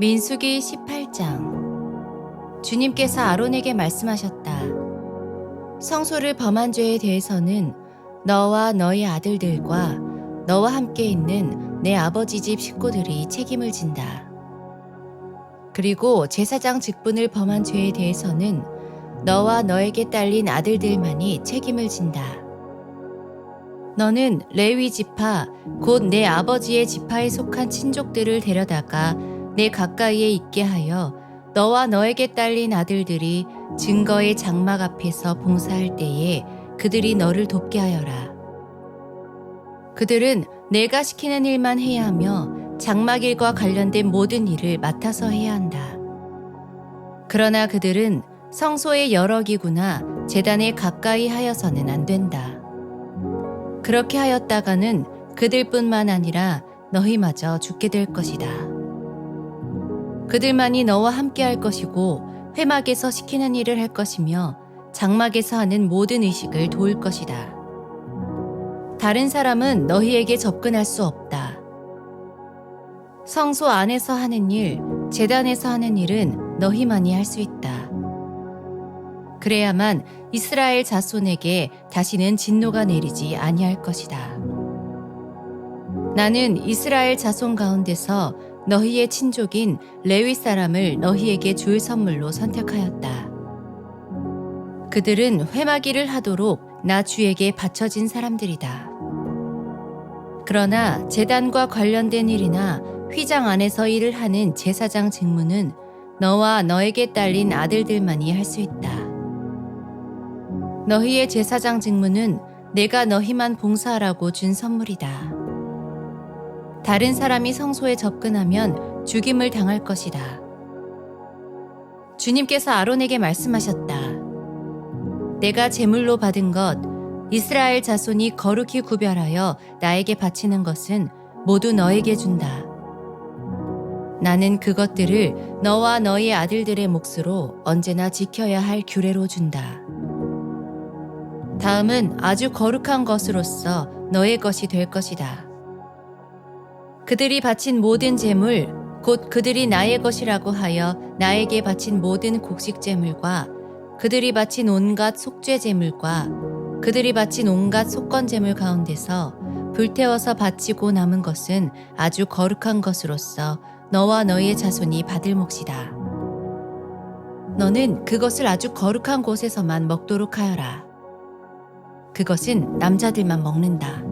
민수기 18장. 주님께서 아론에게 말씀하셨다. 성소를 범한 죄에 대해서는 너와 너희 아들들과 너와 함께 있는 내 아버지 집 식구들이 책임을 진다. 그리고 제사장 직분을 범한 죄에 대해서는 너와 너에게 딸린 아들들만이 책임을 진다. 너는 레위 지파, 곧 내 아버지의 지파에 속한 친족들을 데려다가 내 가까이에 있게 하여 너와 너에게 딸린 아들들이 증거의 장막 앞에서 봉사할 때에 그들이 너를 돕게 하여라. 그들은 내가 시키는 일만 해야 하며 장막일과 관련된 모든 일을 맡아서 해야 한다. 그러나 그들은 성소의 여러 기구나 제단에 가까이 하여서는 안 된다. 그렇게 하였다가는 그들뿐만 아니라 너희마저 죽게 될 것이다. 그들만이 너와 함께 할 것이고 회막에서 시키는 일을 할 것이며 장막에서 하는 모든 의식을 도울 것이다. 다른 사람은 너희에게 접근할 수 없다. 성소 안에서 하는 일, 제단에서 하는 일은 너희만이 할 수 있다. 그래야만 이스라엘 자손에게 다시는 진노가 내리지 아니할 것이다. 나는 이스라엘 자손 가운데서 너희의 친족인 레위 사람을 너희에게 줄 선물로 선택하였다. 그들은 회막일을 하도록 나 주에게 바쳐진 사람들이다. 그러나 제단과 관련된 일이나 휘장 안에서 일을 하는 제사장 직무는 너와 너에게 딸린 아들들만이 할 수 있다. 너희의 제사장 직무는 내가 너희만 봉사하라고 준 선물이다. 다른 사람이 성소에 접근하면 죽임을 당할 것이다. 주님께서 아론에게 말씀하셨다. 내가 제물로 받은 것, 이스라엘 자손이 거룩히 구별하여 나에게 바치는 것은 모두 너에게 준다. 나는 그것들을 너와 너희 아들들의 몫으로 언제나 지켜야 할 규례로 준다. 다음은 아주 거룩한 것으로서 너의 것이 될 것이다. 그들이 바친 모든 제물, 곧 그들이 나의 것이라고 하여 나에게 바친 모든 곡식 제물과 그들이 바친 온갖 속죄 제물과 그들이 바친 온갖 속건 제물 가운데서 불태워서 바치고 남은 것은 아주 거룩한 것으로서 너와 너의 자손이 받을 몫이다. 너는 그것을 아주 거룩한 곳에서만 먹도록 하여라. 그것은 남자들만 먹는다.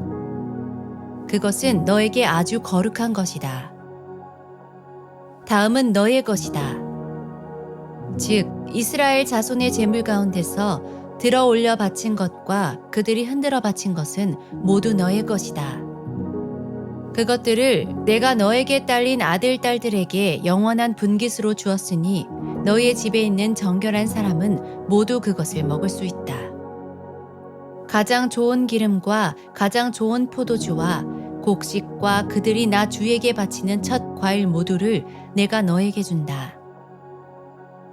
그것은 너에게 아주 거룩한 것이다. 다음은 너의 것이다. 즉, 이스라엘 자손의 제물 가운데서 들어 올려 바친 것과 그들이 흔들어 바친 것은 모두 너의 것이다. 그것들을 내가 너에게 딸린 아들, 딸들에게 영원한 분깃으로 주었으니 너의 집에 있는 정결한 사람은 모두 그것을 먹을 수 있다. 가장 좋은 기름과 가장 좋은 포도주와 곡식과 그들이 나 주에게 바치는 첫 과일 모두를 내가 너에게 준다.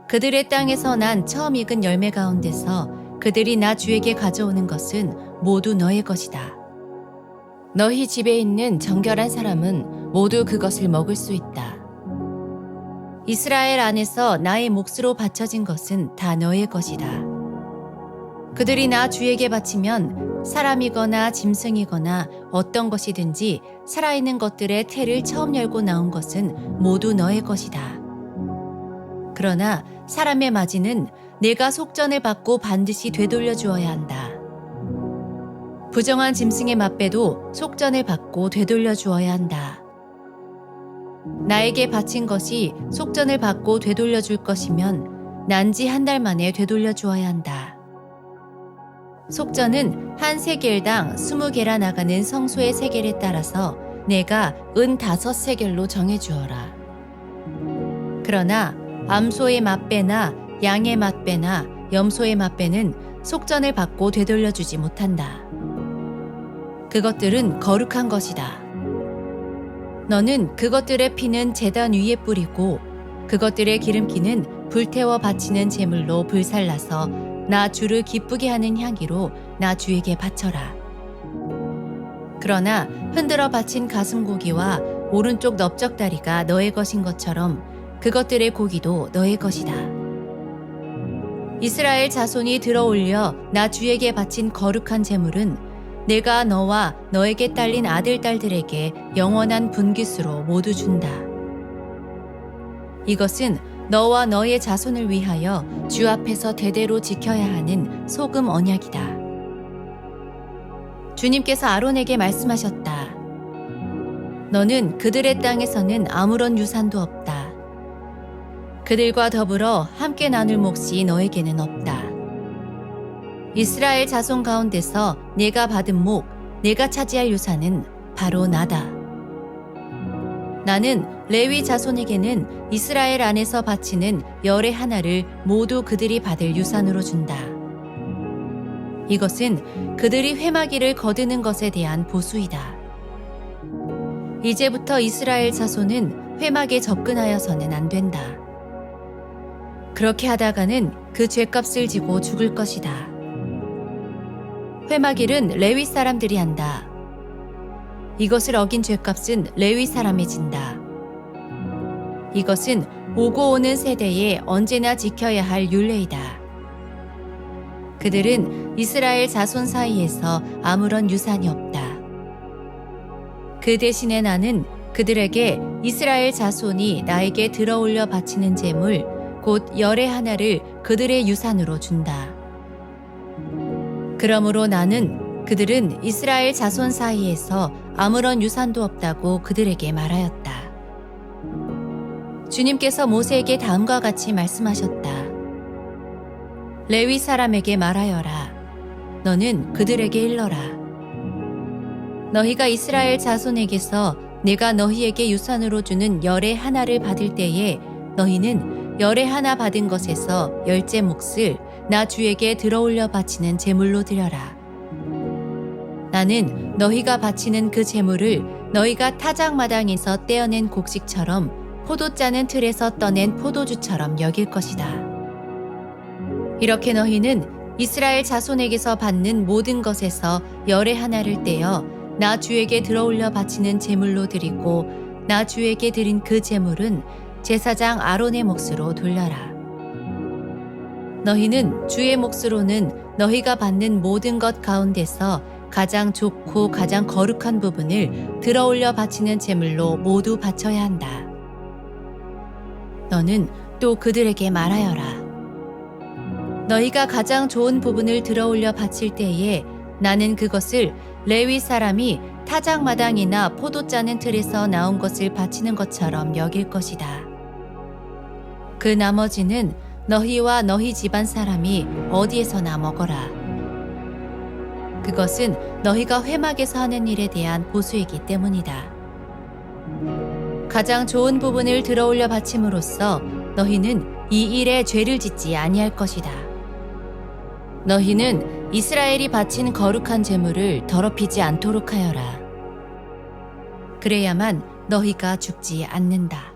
그들의 땅에서 난 처음 익은 열매 가운데서 그들이 나 주에게 가져오는 것은 모두 너의 것이다. 너희 집에 있는 정결한 사람은 모두 그것을 먹을 수 있다. 이스라엘 안에서 나의 몫으로 바쳐진 것은 다 너의 것이다. 그들이 나 주에게 바치면 사람이거나 짐승이거나 어떤 것이든지 살아있는 것들의 태를 처음 열고 나온 것은 모두 너의 것이다. 그러나 사람의 마지는 내가 속전을 받고 반드시 되돌려 주어야 한다. 부정한 짐승의 맛배도 속전을 받고 되돌려 주어야 한다. 나에게 바친 것이 속전을 받고 되돌려 줄 것이면 난지 한 달 만에 되돌려 주어야 한다. 속전은 한 세겔당 20개라 나가는 성소의 세겔에 따라서 내가 은 5세겔로 정해주어라. 그러나 암소의 맛배나 양의 맛배나 염소의 맛배는 속전을 받고 되돌려주지 못한다. 그것들은 거룩한 것이다. 너는 그것들의 피는 제단 위에 뿌리고 그것들의 기름기는 불태워 바치는 제물로 불살라서 나 주를 기쁘게 하는 향기로 나 주에게 바쳐라. 그러나 흔들어 바친 가슴고기와 오른쪽 넓적다리가 너의 것인 것처럼 그것들의 고기도 너의 것이다. 이스라엘 자손이 들어올려 나 주에게 바친 거룩한 제물은 내가 너와 너에게 딸린 아들, 딸들에게 영원한 분깃으로 모두 준다. 이것은 너와 너의 자손을 위하여 주 앞에서 대대로 지켜야 하는 소금 언약이다. 주님께서 아론에게 말씀하셨다. 너는 그들의 땅에서는 아무런 유산도 없다. 그들과 더불어 함께 나눌 몫이 너에게는 없다. 이스라엘 자손 가운데서 내가 받은 목, 내가 차지할 유산은 바로 나다. 나는 레위 자손에게는 이스라엘 안에서 바치는 열의 하나를 모두 그들이 받을 유산으로 준다. 이것은 그들이 회막일을 거두는 것에 대한 보수이다. 이제부터 이스라엘 자손은 회막에 접근하여서는 안 된다. 그렇게 하다가는 그 죗값을 지고 죽을 것이다. 회막일은 레위 사람들이 한다. 이것을 어긴 죗값은 레위 사람이 진다. 이것은 오고 오는 세대에 언제나 지켜야 할 율례이다. 그들은 이스라엘 자손 사이에서 아무런 유산이 없다. 그 대신에 나는 그들에게 이스라엘 자손이 나에게 들어올려 바치는 제물, 곧 열의 하나를 그들의 유산으로 준다. 그러므로 나는 그들은 이스라엘 자손 사이에서 아무런 유산도 없다고 그들에게 말하였다. 주님께서 모세에게 다음과 같이 말씀하셨다. 레위 사람에게 말하여라. 너는 그들에게 일러라. 너희가 이스라엘 자손에게서 내가 너희에게 유산으로 주는 열의 하나를 받을 때에 너희는 열의 하나 받은 것에서 열째 몫을 나 주에게 들어올려 바치는 제물로 드려라. 나는 너희가 바치는 그 제물을 너희가 타작마당에서 떼어낸 곡식처럼 포도 짜는 틀에서 떠낸 포도주처럼 여길 것이다. 이렇게 너희는 이스라엘 자손에게서 받는 모든 것에서 열의 하나를 떼어 나 주에게 들어올려 바치는 제물로 드리고 나 주에게 드린 그 제물은 제사장 아론의 몫으로 돌려라. 너희는 주의 몫으로는 너희가 받는 모든 것 가운데서 가장 좋고 가장 거룩한 부분을 들어올려 바치는 제물로 모두 바쳐야 한다. 너는 또 그들에게 말하여라. 너희가 가장 좋은 부분을 들어올려 바칠 때에 나는 그것을 레위 사람이 타작마당이나 포도 짜는 틀에서 나온 것을 바치는 것처럼 여길 것이다. 그 나머지는 너희와 너희 집안 사람이 어디에서나 먹어라. 그것은 너희가 회막에서 하는 일에 대한 보수이기 때문이다. 가장 좋은 부분을 들어올려 바침으로써 너희는 이 일에 죄를 짓지 아니할 것이다. 너희는 이스라엘이 바친 거룩한 제물을 더럽히지 않도록 하여라. 그래야만 너희가 죽지 않는다.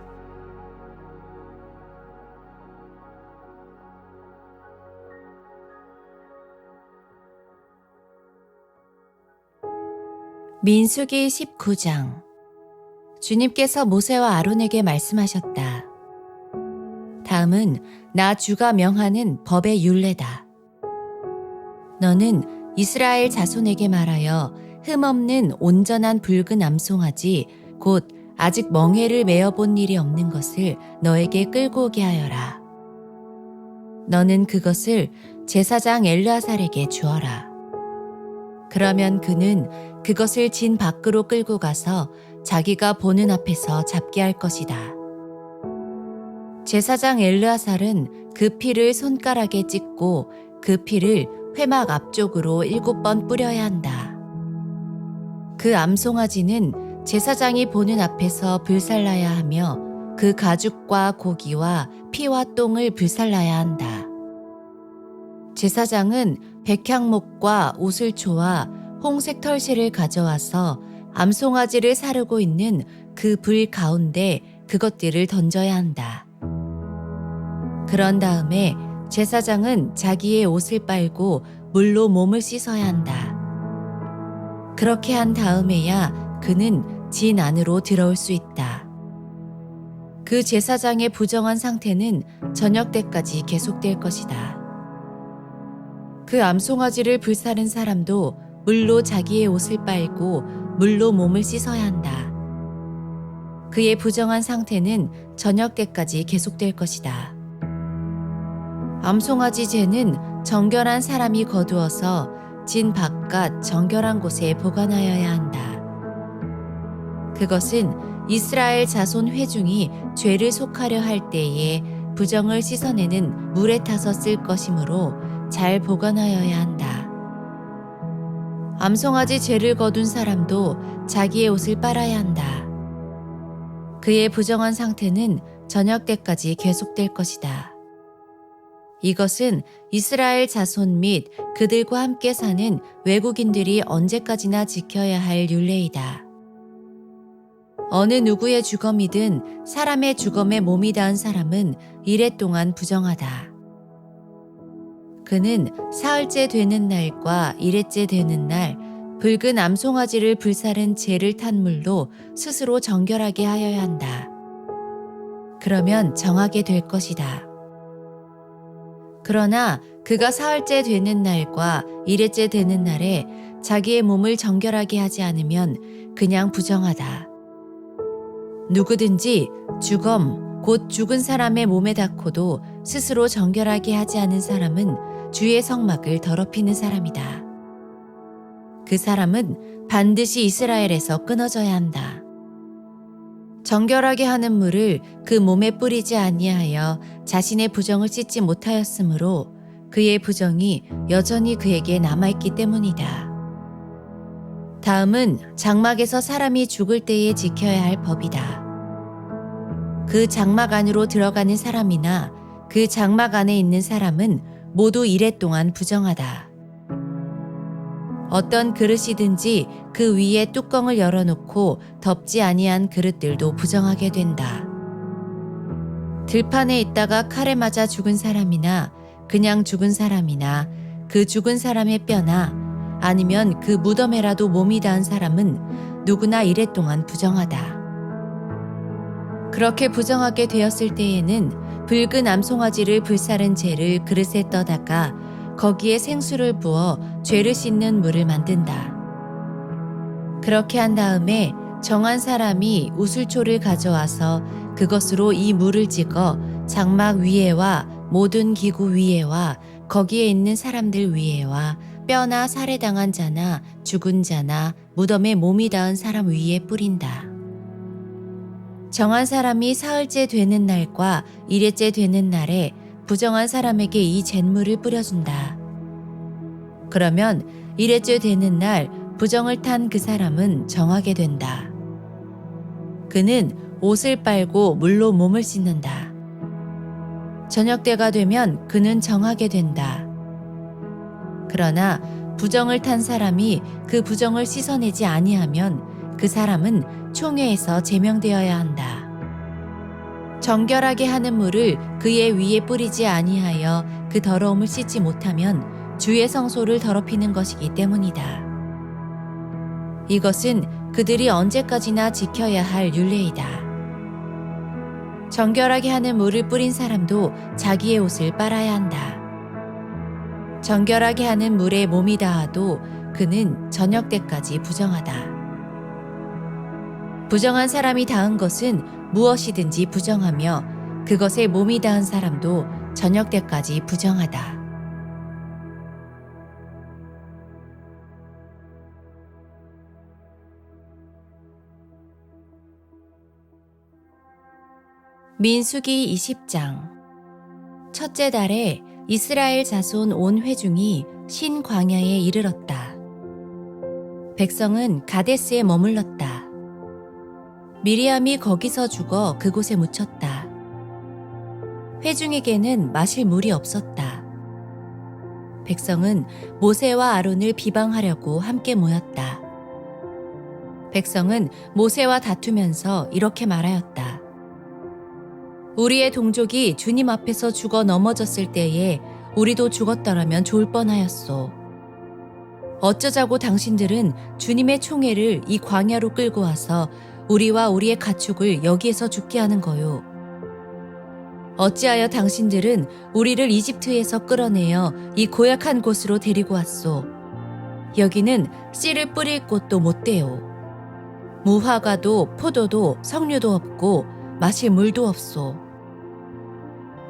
민수기 19장. 주님께서 모세와 아론에게 말씀하셨다. 다음은 나 주가 명하는 법의 율례다. 너는 이스라엘 자손에게 말하여 흠없는 온전한 붉은 암송아지 곧 아직 멍에를 메어본 일이 없는 것을 너에게 끌고 오게 하여라. 너는 그것을 제사장 엘르아살에게 주어라. 그러면 그는 그것을 진 밖으로 끌고 가서 자기가 보는 앞에서 잡게 할 것이다. 제사장 엘르아살은 그 피를 손가락에 찍고 그 피를 회막 앞쪽으로 7번 뿌려야 한다. 그 암송아지는 제사장이 보는 앞에서 불살라야 하며 그 가죽과 고기와 피와 똥을 불살라야 한다. 제사장은 백향목과 우슬초와 홍색 털실을 가져와서 암송아지를 사르고 있는 그 불 가운데 그것들을 던져야 한다. 그런 다음에 제사장은 자기의 옷을 빨고 물로 몸을 씻어야 한다. 그렇게 한 다음에야 그는 진 안으로 들어올 수 있다. 그 그 제사장의 부정한 상태는 저녁 때까지 계속될 것이다. 그 암송아지를 불사른 사람도 물로 자기의 옷을 빨고 물로 몸을 씻어야 한다. 그의 부정한 상태는 저녁 때까지 계속될 것이다. 암송아지 죄는 정결한 사람이 거두어서 진 바깥 정결한 곳에 보관하여야 한다. 그것은 이스라엘 자손 회중이 죄를 속하려 할 때에 부정을 씻어내는 물에 타서 쓸 것이므로 잘 보관하여야 한다. 암송아지 죄를 거둔 사람도 자기의 옷을 빨아야 한다. 그의 부정한 상태는 저녁 때까지 계속될 것이다. 이것은 이스라엘 자손 및 그들과 함께 사는 외국인들이 언제까지나 지켜야 할 율례이다. 어느 누구의 주검이든 사람의 주검에 몸이 닿은 사람은 이래 동안 부정하다. 그는 사흘째 되는 날과 이레째 되는 날 붉은 암송아지를 불사른 재를 탄 물로 스스로 정결하게 하여야 한다. 그러면 정하게 될 것이다. 그러나 그가 사흘째 되는 날과 이레째 되는 날에 자기의 몸을 정결하게 하지 않으면 그냥 부정하다. 누구든지 주검, 곧 죽은 사람의 몸에 닿고도 스스로 정결하게 하지 않은 사람은 주의 성막을 더럽히는 사람이다. 그 사람은 반드시 이스라엘에서 끊어져야 한다. 정결하게 하는 물을 그 몸에 뿌리지 아니하여 자신의 부정을 씻지 못하였으므로 그의 부정이 여전히 그에게 남아있기 때문이다. 다음은 장막에서 사람이 죽을 때에 지켜야 할 법이다. 그 장막 안으로 들어가는 사람이나 그 장막 안에 있는 사람은 모두 이래 동안 부정하다. 어떤 그릇이든지 그 위에 뚜껑을 열어놓고 덮지 아니한 그릇들도 부정하게 된다. 들판에 있다가 칼에 맞아 죽은 사람이나 그냥 죽은 사람이나 그 죽은 사람의 뼈나 아니면 그 무덤에라도 몸이 닿은 사람은 누구나 이래 동안 부정하다. 그렇게 부정하게 되었을 때에는 붉은 암송아지를 불사른 재를 그릇에 떠다가 거기에 생수를 부어 죄를 씻는 물을 만든다. 그렇게 한 다음에 정한 사람이 우슬초를 가져와서 그것으로 이 물을 찍어 장막 위에와 모든 기구 위에와 거기에 있는 사람들 위에와 뼈나 살해당한 자나 죽은 자나 무덤에 몸이 닿은 사람 위에 뿌린다. 정한 사람이 사흘째 되는 날과 이레째 되는 날에 부정한 사람에게 이 잿물을 뿌려준다. 그러면 이레째 되는 날 부정을 탄 그 사람은 정하게 된다. 그는 옷을 빨고 물로 몸을 씻는다. 저녁 때가 되면 그는 정하게 된다. 그러나 부정을 탄 사람이 그 부정을 씻어내지 아니하면 그 사람은 총회에서 제명되어야 한다. 정결하게 하는 물을 그의 위에 뿌리지 아니하여 그 더러움을 씻지 못하면 주의 성소를 더럽히는 것이기 때문이다. 이것은 그들이 언제까지나 지켜야 할 율례이다. 정결하게 하는 물을 뿌린 사람도 자기의 옷을 빨아야 한다. 정결하게 하는 물에 몸이 닿아도 그는 저녁 때까지 부정하다. 부정한 사람이 닿은 것은 무엇이든지 부정하며 그것에 몸이 닿은 사람도 저녁 때까지 부정하다. 민수기 20장. 첫째 달에 이스라엘 자손 온 회중이 신 광야에 이르렀다. 백성은 가데스에 머물렀다. 미리암이 거기서 죽어 그곳에 묻혔다. 회중에게는 마실 물이 없었다. 백성은 모세와 아론을 비방하려고 함께 모였다. 백성은 모세와 다투면서 이렇게 말하였다. 우리의 동족이 주님 앞에서 죽어 넘어졌을 때에 우리도 죽었더라면 좋을 뻔하였소. 어쩌자고 당신들은 주님의 총애를 이 광야로 끌고 와서 우리와 우리의 가축을 여기에서 죽게 하는 거요. 어찌하여 당신들은 우리를 이집트에서 끌어내어 이 고약한 곳으로 데리고 왔소? 여기는 씨를 뿌릴 곳도 못되오. 무화과도 포도도 석류도 없고 마실 물도 없소.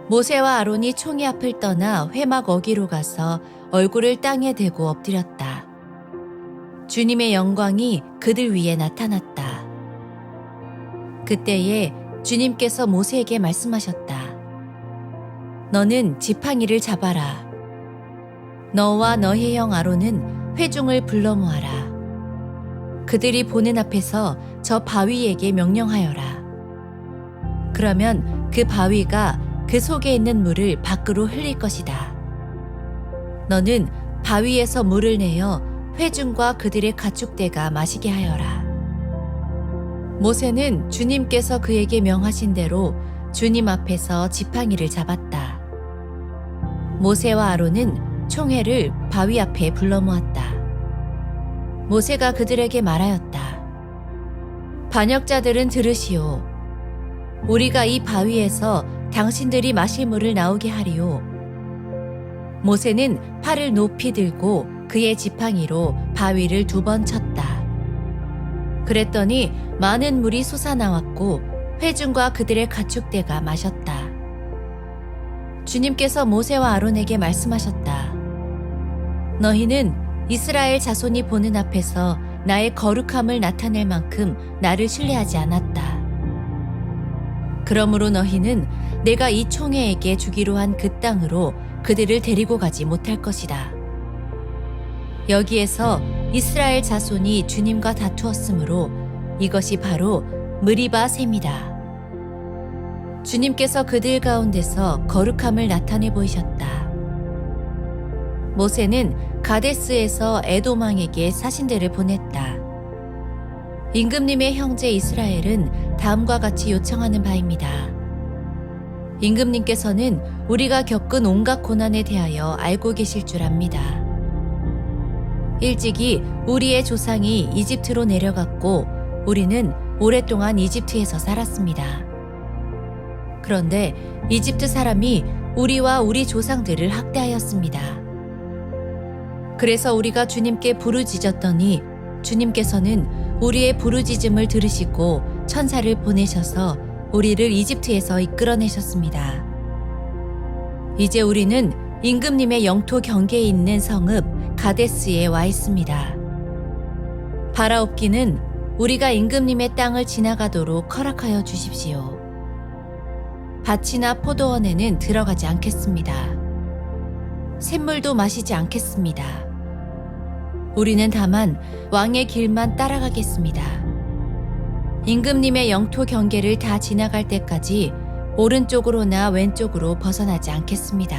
모세와 아론이 총회 앞을 떠나 회막 어기로 가서 얼굴을 땅에 대고 엎드렸다. 주님의 영광이 그들 위에 나타났다. 그때에 주님께서 모세에게 말씀하셨다. 너는 지팡이를 잡아라. 너와 너의 형 아론은 회중을 불러 모아라. 그들이 보는 앞에서 저 바위에게 명령하여라. 그러면 그 바위가 그 속에 있는 물을 밖으로 흘릴 것이다. 너는 바위에서 물을 내어 회중과 그들의 가축대가 마시게 하여라. 모세는 주님께서 그에게 명하신 대로 주님 앞에서 지팡이를 잡았다. 모세와 아론은 총회를 바위 앞에 불러 모았다. 모세가 그들에게 말하였다. 반역자들은 들으시오. 우리가 이 바위에서 당신들이 마실 물을 나오게 하리오. 모세는 팔을 높이 들고 그의 지팡이로 바위를 2번 쳤다. 그랬더니 많은 물이 솟아나왔고 회중과 그들의 가축대가 마셨다. 주님께서 모세와 아론에게 말씀하셨다. 너희는 이스라엘 자손이 보는 앞에서 나의 거룩함을 나타낼 만큼 나를 신뢰하지 않았다. 그러므로 너희는 내가 이 총회에게 주기로 한 그 땅으로 그들을 데리고 가지 못할 것이다. 여기에서 이스라엘 자손이 주님과 다투었으므로 이것이 바로 느리바 셈이다. 주님께서 그들 가운데서 거룩함을 나타내 보이셨다. 모세는 가데스에서 에돔 왕에게 사신들을 보냈다. 임금님의 형제 이스라엘은 다음과 같이 요청하는 바입니다. 임금님께서는 우리가 겪은 온갖 고난에 대하여 알고 계실 줄 압니다. 일찍이 우리의 조상이 이집트로 내려갔고 우리는 오랫동안 이집트에서 살았습니다. 그런데 이집트 사람이 우리와 우리 조상들을 학대하였습니다. 그래서 우리가 주님께 부르짖었더니 주님께서는 우리의 부르짖음을 들으시고 천사를 보내셔서 우리를 이집트에서 이끌어내셨습니다. 이제 우리는 임금님의 영토 경계에 있는 성읍 가데스에 와 있습니다. 바라옵기는 우리가 임금님의 땅을 지나가도록 허락하여 주십시오. 밭이나 포도원에는 들어가지 않겠습니다. 샘물도 마시지 않겠습니다. 우리는 다만 왕의 길만 따라가겠습니다. 임금님의 영토 경계를 다 지나갈 때까지 오른쪽으로나 왼쪽으로 벗어나지 않겠습니다.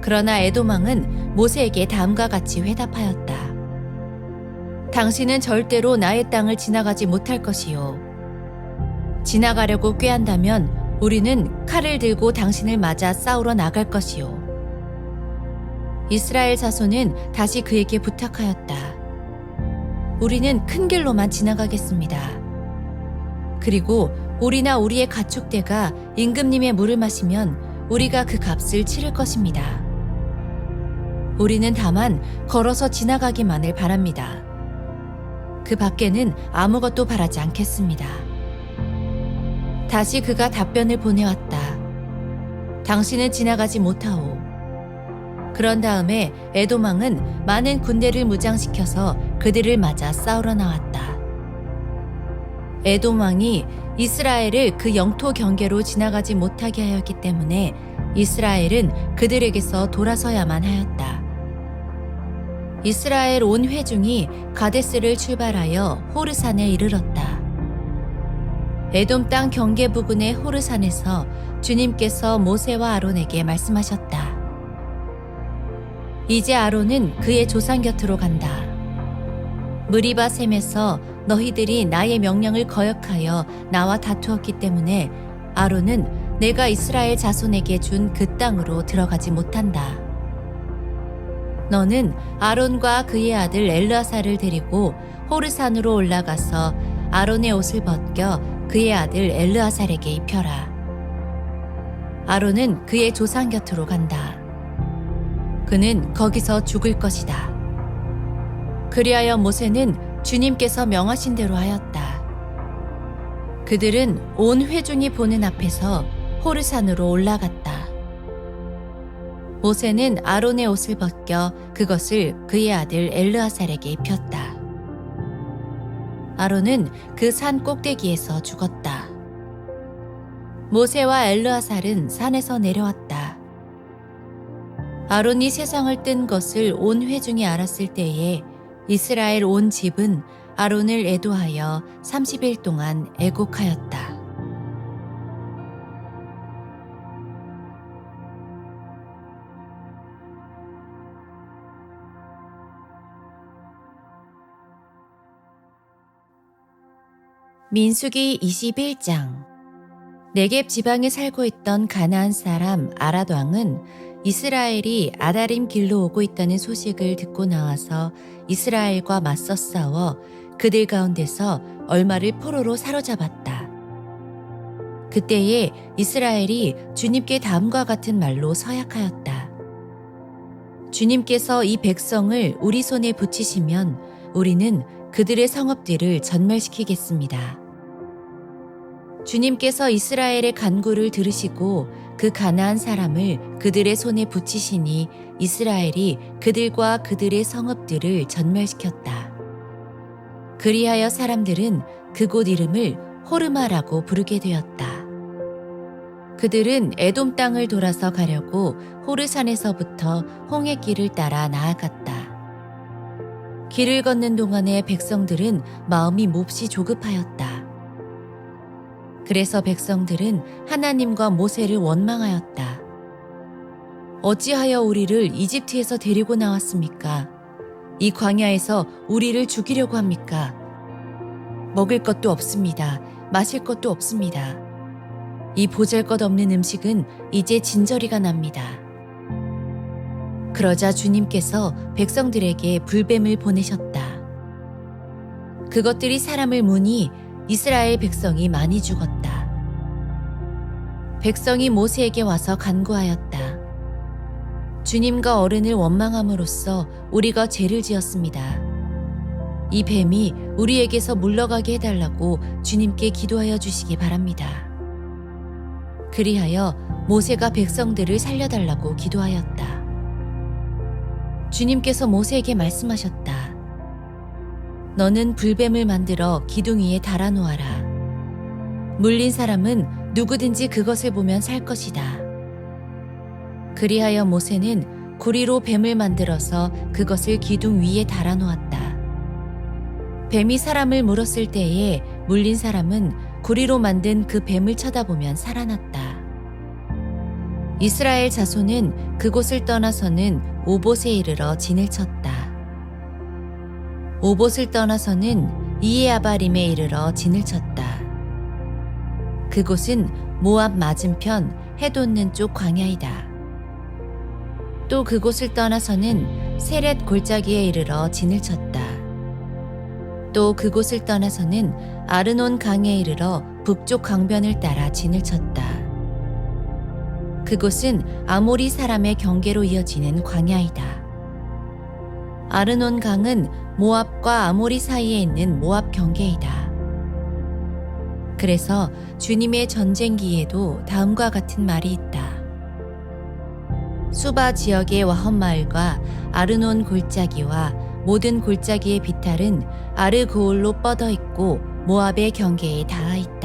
그러나 에돔 왕은 모세에게 다음과 같이 회답하였다. 당신은 절대로 나의 땅을 지나가지 못할 것이요. 지나가려고 꾀한다면 우리는 칼을 들고 당신을 맞아 싸우러 나갈 것이요. 이스라엘 자손은 다시 그에게 부탁하였다. 우리는 큰 길로만 지나가겠습니다. 그리고 우리나 우리의 가축대가 임금님의 물을 마시면 우리가 그 값을 치를 것입니다. 우리는 다만 걸어서 지나가기만을 바랍니다. 그 밖에는 아무것도 바라지 않겠습니다. 다시 그가 답변을 보내왔다. 당신은 지나가지 못하오. 그런 다음에 에돔 왕은 많은 군대를 무장시켜서 그들을 맞아 싸우러 나왔다. 에돔 왕이 이스라엘을 그 영토 경계로 지나가지 못하게 하였기 때문에 이스라엘은 그들에게서 돌아서야만 하였다. 이스라엘 온 회중이 가데스를 출발하여 호르산에 이르렀다. 에돔 땅 경계 부근의 호르산에서 주님께서 모세와 아론에게 말씀하셨다. 이제 아론은 그의 조상 곁으로 간다. 느리바 셈에서 너희들이 나의 명령을 거역하여 나와 다투었기 때문에 아론은 내가 이스라엘 자손에게 준 그 땅으로 들어가지 못한다. 너는 아론과 그의 아들 엘르아사를 데리고 호르산으로 올라가서 아론의 옷을 벗겨 그의 아들 엘르아살에게 입혀라. 아론은 그의 조상 곁으로 간다. 그는 거기서 죽을 것이다. 그리하여 모세는 주님께서 명하신 대로 하였다. 그들은 온 회중이 보는 앞에서 호르산으로 올라갔다. 모세는 아론의 옷을 벗겨 그것을 그의 아들 엘르아살에게 입혔다. 아론은 그 산 꼭대기에서 죽었다. 모세와 엘르아살은 산에서 내려왔다. 아론이 세상을 뜬 것을 온 회중이 알았을 때에 이스라엘 온 집은 아론을 애도하여 30일 동안 애곡하였다. 민수기 21장. 네겝 지방에 살고 있던 가나안 사람 아랏 왕은 이스라엘이 아다림 길로 오고 있다는 소식을 듣고 나와서 이스라엘과 맞서 싸워 그들 가운데서 얼마를 포로로 사로잡았다. 그때에 이스라엘이 주님께 다음과 같은 말로 서약하였다. 주님께서 이 백성을 우리 손에 붙이시면 우리는 그들의 성읍들을 전멸시키겠습니다. 주님께서 이스라엘의 간구를 들으시고 그 가나안 사람을 그들의 손에 붙이시니 이스라엘이 그들과 그들의 성읍들을 전멸시켰다. 그리하여 사람들은 그곳 이름을 호르마라고 부르게 되었다. 그들은 에돔 땅을 돌아서 가려고 호르산에서부터 홍해길을 따라 나아갔다. 길을 걷는 동안에 백성들은 마음이 몹시 조급하였다. 그래서 백성들은 하나님과 모세를 원망하였다. 어찌하여 우리를 이집트에서 데리고 나왔습니까? 이 광야에서 우리를 죽이려고 합니까? 먹을 것도 없습니다. 마실 것도 없습니다. 이 보잘것없는 음식은 이제 진저리가 납니다. 그러자 주님께서 백성들에게 불뱀을 보내셨다. 그것들이 사람을 무니 이스라엘 백성이 많이 죽었다. 백성이 모세에게 와서 간구하였다. 주님과 어른을 원망함으로써 우리가 죄를 지었습니다. 이 뱀이 우리에게서 물러가게 해달라고 주님께 기도하여 주시기 바랍니다. 그리하여 모세가 백성들을 살려달라고 기도하였다. 주님께서 모세에게 말씀하셨다. 너는 불뱀을 만들어 기둥 위에 달아놓아라. 물린 사람은 누구든지 그것을 보면 살 것이다. 그리하여 모세는 구리로 뱀을 만들어서 그것을 기둥 위에 달아놓았다. 뱀이 사람을 물었을 때에 물린 사람은 구리로 만든 그 뱀을 쳐다보면 살아났다. 이스라엘 자손은 그곳을 떠나서는 오봇에 이르러 진을 쳤다. 오봇을 떠나서는 이에아바림에 이르러 진을 쳤다. 그곳은 모압 맞은편 해 돋는 쪽 광야이다. 또 그곳을 떠나서는 세렛 골짜기에 이르러 진을 쳤다. 또 그곳을 떠나서는 아르논 강에 이르러 북쪽 강변을 따라 진을 쳤다. 그곳은 아모리 사람의 경계로 이어지는 광야이다. 아르논 강은 모압과 아모리 사이에 있는 모압 경계이다. 그래서 주님의 전쟁기에도 다음과 같은 말이 있다. 수바 지역의 와헛마을과 아르논 골짜기와 모든 골짜기의 비탈은 아르고울로 뻗어 있고 모압의 경계에 닿아 있다.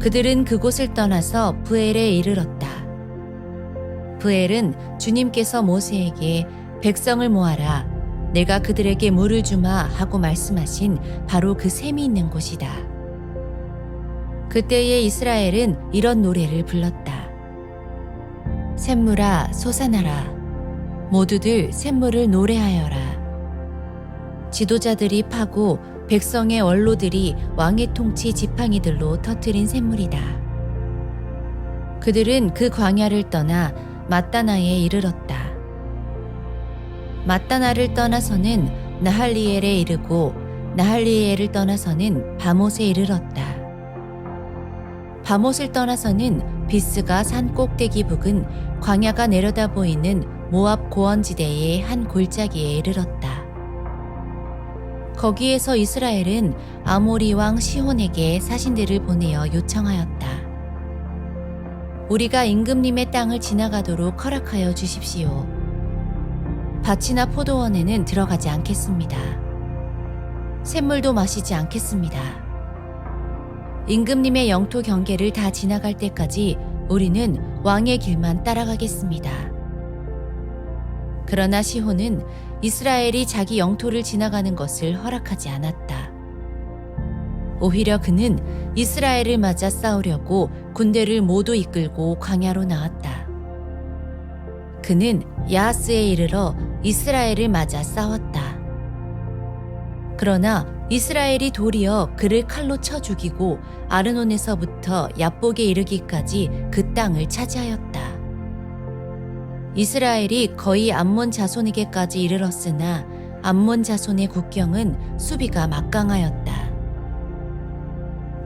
그들은 그곳을 떠나서 브엘에 이르렀다. 브엘은 주님께서 모세에게 백성을 모아라. 내가 그들에게 물을 주마 하고 말씀하신 바로 그 샘이 있는 곳이다. 그때에 이스라엘은 이런 노래를 불렀다. 샘물아 솟아나라. 모두들 샘물을 노래하여라. 지도자들이 파고 백성의 원로들이 왕의 통치 지팡이들로 터뜨린 샘물이다. 그들은 그 광야를 떠나 mat다나에 이르렀다. mat다나를 떠나서는 나할리엘에 이르고 나할리엘을 떠나서는 바못에 이르렀다. 바못을 떠나서는 비스가 산 꼭대기 북은 광야가 내려다 보이는 모압 고원지대의 한 골짜기에 이르렀다. 거기에서 이스라엘은 아모리 왕 시혼에게 사신들을 보내어 요청하였다. 우리가 임금님의 땅을 지나가도록 허락하여 주십시오. 밭이나 포도원에는 들어가지 않겠습니다. 샘물도 마시지 않겠습니다. 임금님의 영토 경계를 다 지나갈 때까지 우리는 왕의 길만 따라가겠습니다. 그러나 시혼은 이스라엘이 자기 영토를 지나가는 것을 허락하지 않았다. 오히려 그는 이스라엘을 맞아 싸우려고 군대를 모두 이끌고 광야로 나왔다. 그는 야하스에 이르러 이스라엘을 맞아 싸웠다. 그러나 이스라엘이 도리어 그를 칼로 쳐 죽이고 아르논에서부터 얍복에 이르기까지 그 땅을 차지하였다. 이스라엘이 거의 암몬 자손에게까지 이르렀으나 암몬 자손의 국경은 수비가 막강하였다.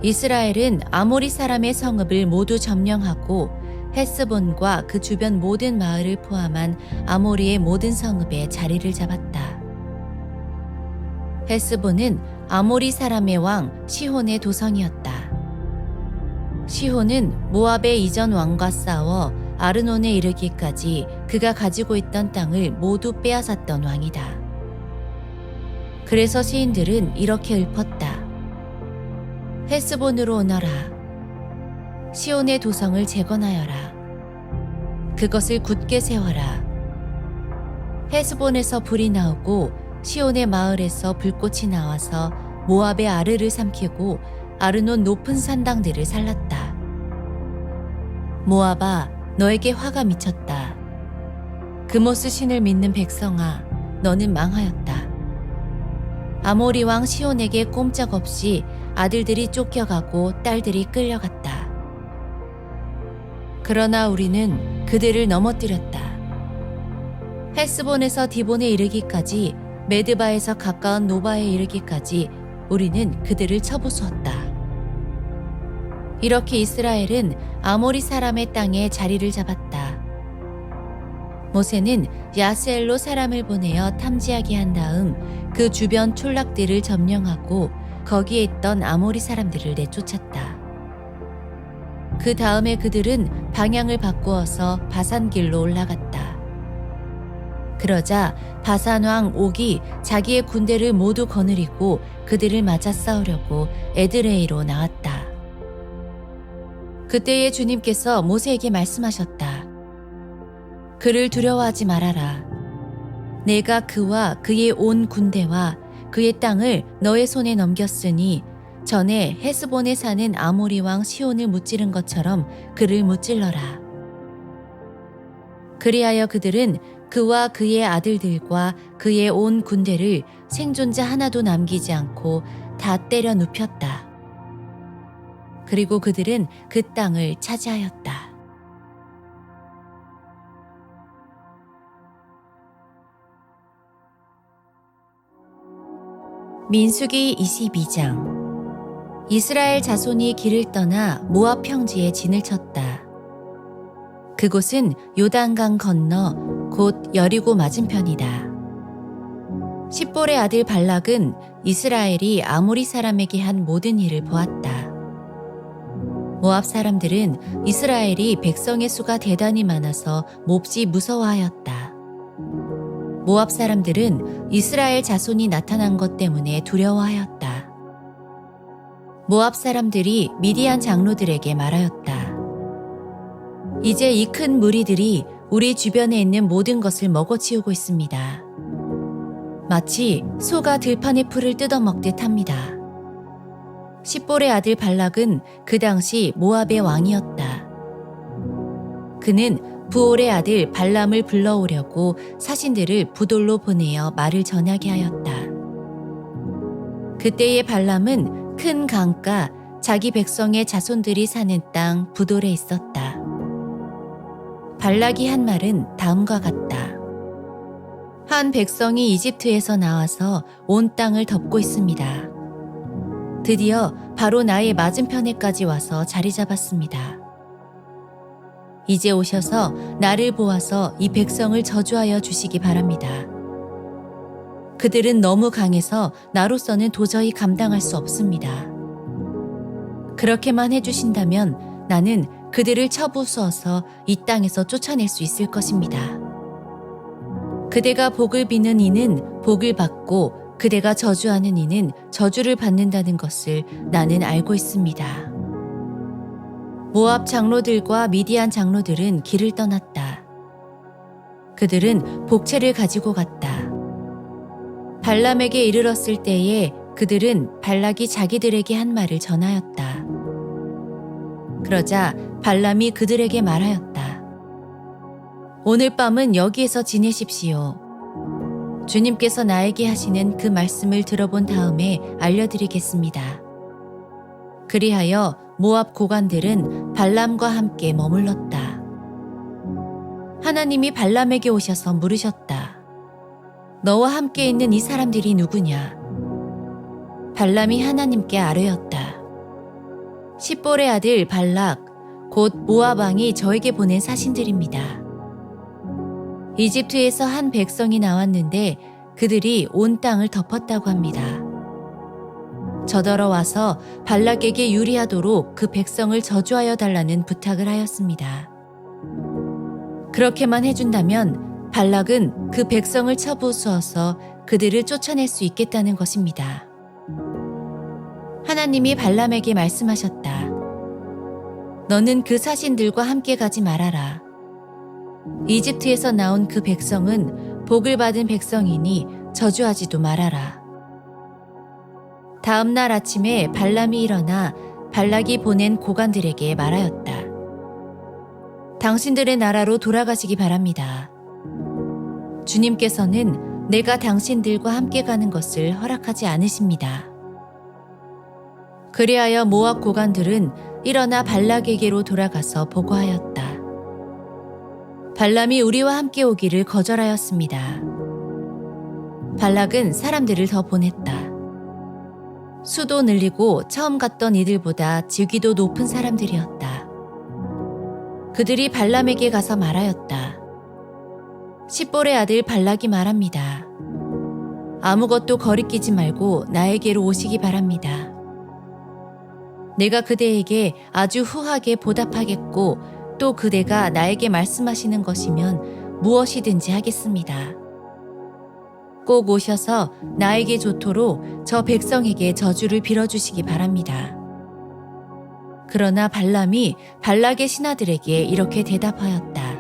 이스라엘은 아모리 사람의 성읍을 모두 점령하고 헤스본과 그 주변 모든 마을을 포함한 아모리의 모든 성읍에 자리를 잡았다. 헤스본은 아모리 사람의 왕 시혼의 도성이었다. 시혼은 모압의 이전 왕과 싸워 아르논에 이르기까지 그가 가지고 있던 땅을 모두 빼앗았던 왕이다. 그래서 시인들은 이렇게 읊었다. 헤스본으로 오너라. 시온의 도성을 재건하여라. 그것을 굳게 세워라. 헤스본에서 불이 나오고 시온의 마을에서 불꽃이 나와서 모압의 아르를 삼키고 아르논 높은 산당들을 살랐다. 모압아, 너에게 화가 미쳤다. 그모스 신을 믿는 백성아, 너는 망하였다. 아모리 왕 시온에게 꼼짝없이 아들들이 쫓겨가고 딸들이 끌려갔다. 그러나 우리는 그들을 넘어뜨렸다. 헤스본에서 디본에 이르기까지 메드바에서 가까운 노바에 이르기까지 우리는 그들을 쳐부수었다. 이렇게 이스라엘은 아모리 사람의 땅에 자리를 잡았다. 모세는 야스엘로 사람을 보내어 탐지하게 한 다음 그 주변 촌락들을 점령하고 거기에 있던 아모리 사람들을 내쫓았다. 그 다음에 그들은 방향을 바꾸어서 바산길로 올라갔다. 그러자 바산왕 옥이 자기의 군대를 모두 거느리고 그들을 맞아 싸우려고 에드레이로 나왔다. 그때에 주님께서 모세에게 말씀하셨다. 그를 두려워하지 말아라. 내가 그와 그의 온 군대와 그의 땅을 너의 손에 넘겼으니 전에 헤스본에 사는 아모리 왕 시온을 무찌른 것처럼 그를 무찔러라. 그리하여 그들은 그와 그의 아들들과 그의 온 군대를 생존자 하나도 남기지 않고 다 때려 눕혔다. 그리고 그들은 그 땅을 차지하였다. 민수기 22장. 이스라엘 자손이 길을 떠나 모압 평지에 진을 쳤다. 그곳은 요단강 건너 곧 여리고 맞은편이다. 십볼의 아들 발락은 이스라엘이 아모리 사람에게 한 모든 일을 보았다. 모압 사람들은 이스라엘이 백성의 수가 대단히 많아서 몹시 무서워하였다. 모압 사람들은 이스라엘 자손이 나타난 것 때문에 두려워하였다. 모압 사람들이 미디안 장로들에게 말하였다. 이제 이 큰 무리들이 우리 주변에 있는 모든 것을 먹어치우고 있습니다. 마치 소가 들판의 풀을 뜯어먹듯 합니다. 십볼의 아들 발락은 그 당시 모압의 왕이었다. 그는 부올의 아들 발람을 불러오려고 사신들을 부돌로 보내어 말을 전하게 하였다. 그때의 발람은 큰 강가 자기 백성의 자손들이 사는 땅 부돌에 있었다. 발락이 한 말은 다음과 같다. 한 백성이 이집트에서 나와서 온 땅을 덮고 있습니다. 드디어 바로 나의 맞은편에까지 와서 자리 잡았습니다. 이제 오셔서 나를 보아서 이 백성을 저주하여 주시기 바랍니다. 그들은 너무 강해서 나로서는 도저히 감당할 수 없습니다. 그렇게만 해주신다면 나는 그들을 쳐부수어서 이 땅에서 쫓아낼 수 있을 것입니다. 그대가 복을 비는 이는 복을 받고 그대가 저주하는 이는 저주를 받는다는 것을 나는 알고 있습니다. 모압 장로들과 미디안 장로들은 길을 떠났다. 그들은 복채를 가지고 갔다. 발람에게 이르렀을 때에 그들은 발락이 자기들에게 한 말을 전하였다. 그러자 발람이 그들에게 말하였다. 오늘 밤은 여기에서 지내십시오. 주님께서 나에게 하시는 그 말씀을 들어본 다음에 알려드리겠습니다. 그리하여 모압 고관들은 발람과 함께 머물렀다. 하나님이 발람에게 오셔서 물으셨다. 너와 함께 있는 이 사람들이 누구냐? 발람이 하나님께 아뢰었다. 십볼의 아들 발락, 곧 모압 왕이 저에게 보낸 사신들입니다. 이집트에서 한 백성이 나왔는데 그들이 온 땅을 덮었다고 합니다. 저더러 와서 발락에게 유리하도록 그 백성을 저주하여 달라는 부탁을 하였습니다. 그렇게만 해준다면 발락은 그 백성을 쳐부수어서 그들을 쫓아낼 수 있겠다는 것입니다. 하나님이 발람에게 말씀하셨다. 너는 그 사신들과 함께 가지 말아라. 이집트에서 나온 그 백성은 복을 받은 백성이니 저주하지도 말아라. 다음 날 아침에 발람이 일어나 발락이 보낸 고관들에게 말하였다. 당신들의 나라로 돌아가시기 바랍니다. 주님께서는 내가 당신들과 함께 가는 것을 허락하지 않으십니다. 그리하여 모압 고관들은 일어나 발락에게로 돌아가서 보고하였다. 발람이 우리와 함께 오기를 거절하였습니다. 발락은 사람들을 더 보냈다. 수도 늘리고 처음 갔던 이들보다 직위도 높은 사람들이었다. 그들이 발람에게 가서 말하였다. 십볼의 아들 발락이 말합니다. 아무것도 거리끼지 말고 나에게로 오시기 바랍니다. 내가 그대에게 아주 후하게 보답하겠고 또 그대가 나에게 말씀하시는 것이면 무엇이든지 하겠습니다. 꼭 오셔서 나에게 좋도록 저 백성에게 저주를 빌어주시기 바랍니다. 그러나 발람이 발락의 신하들에게 이렇게 대답하였다.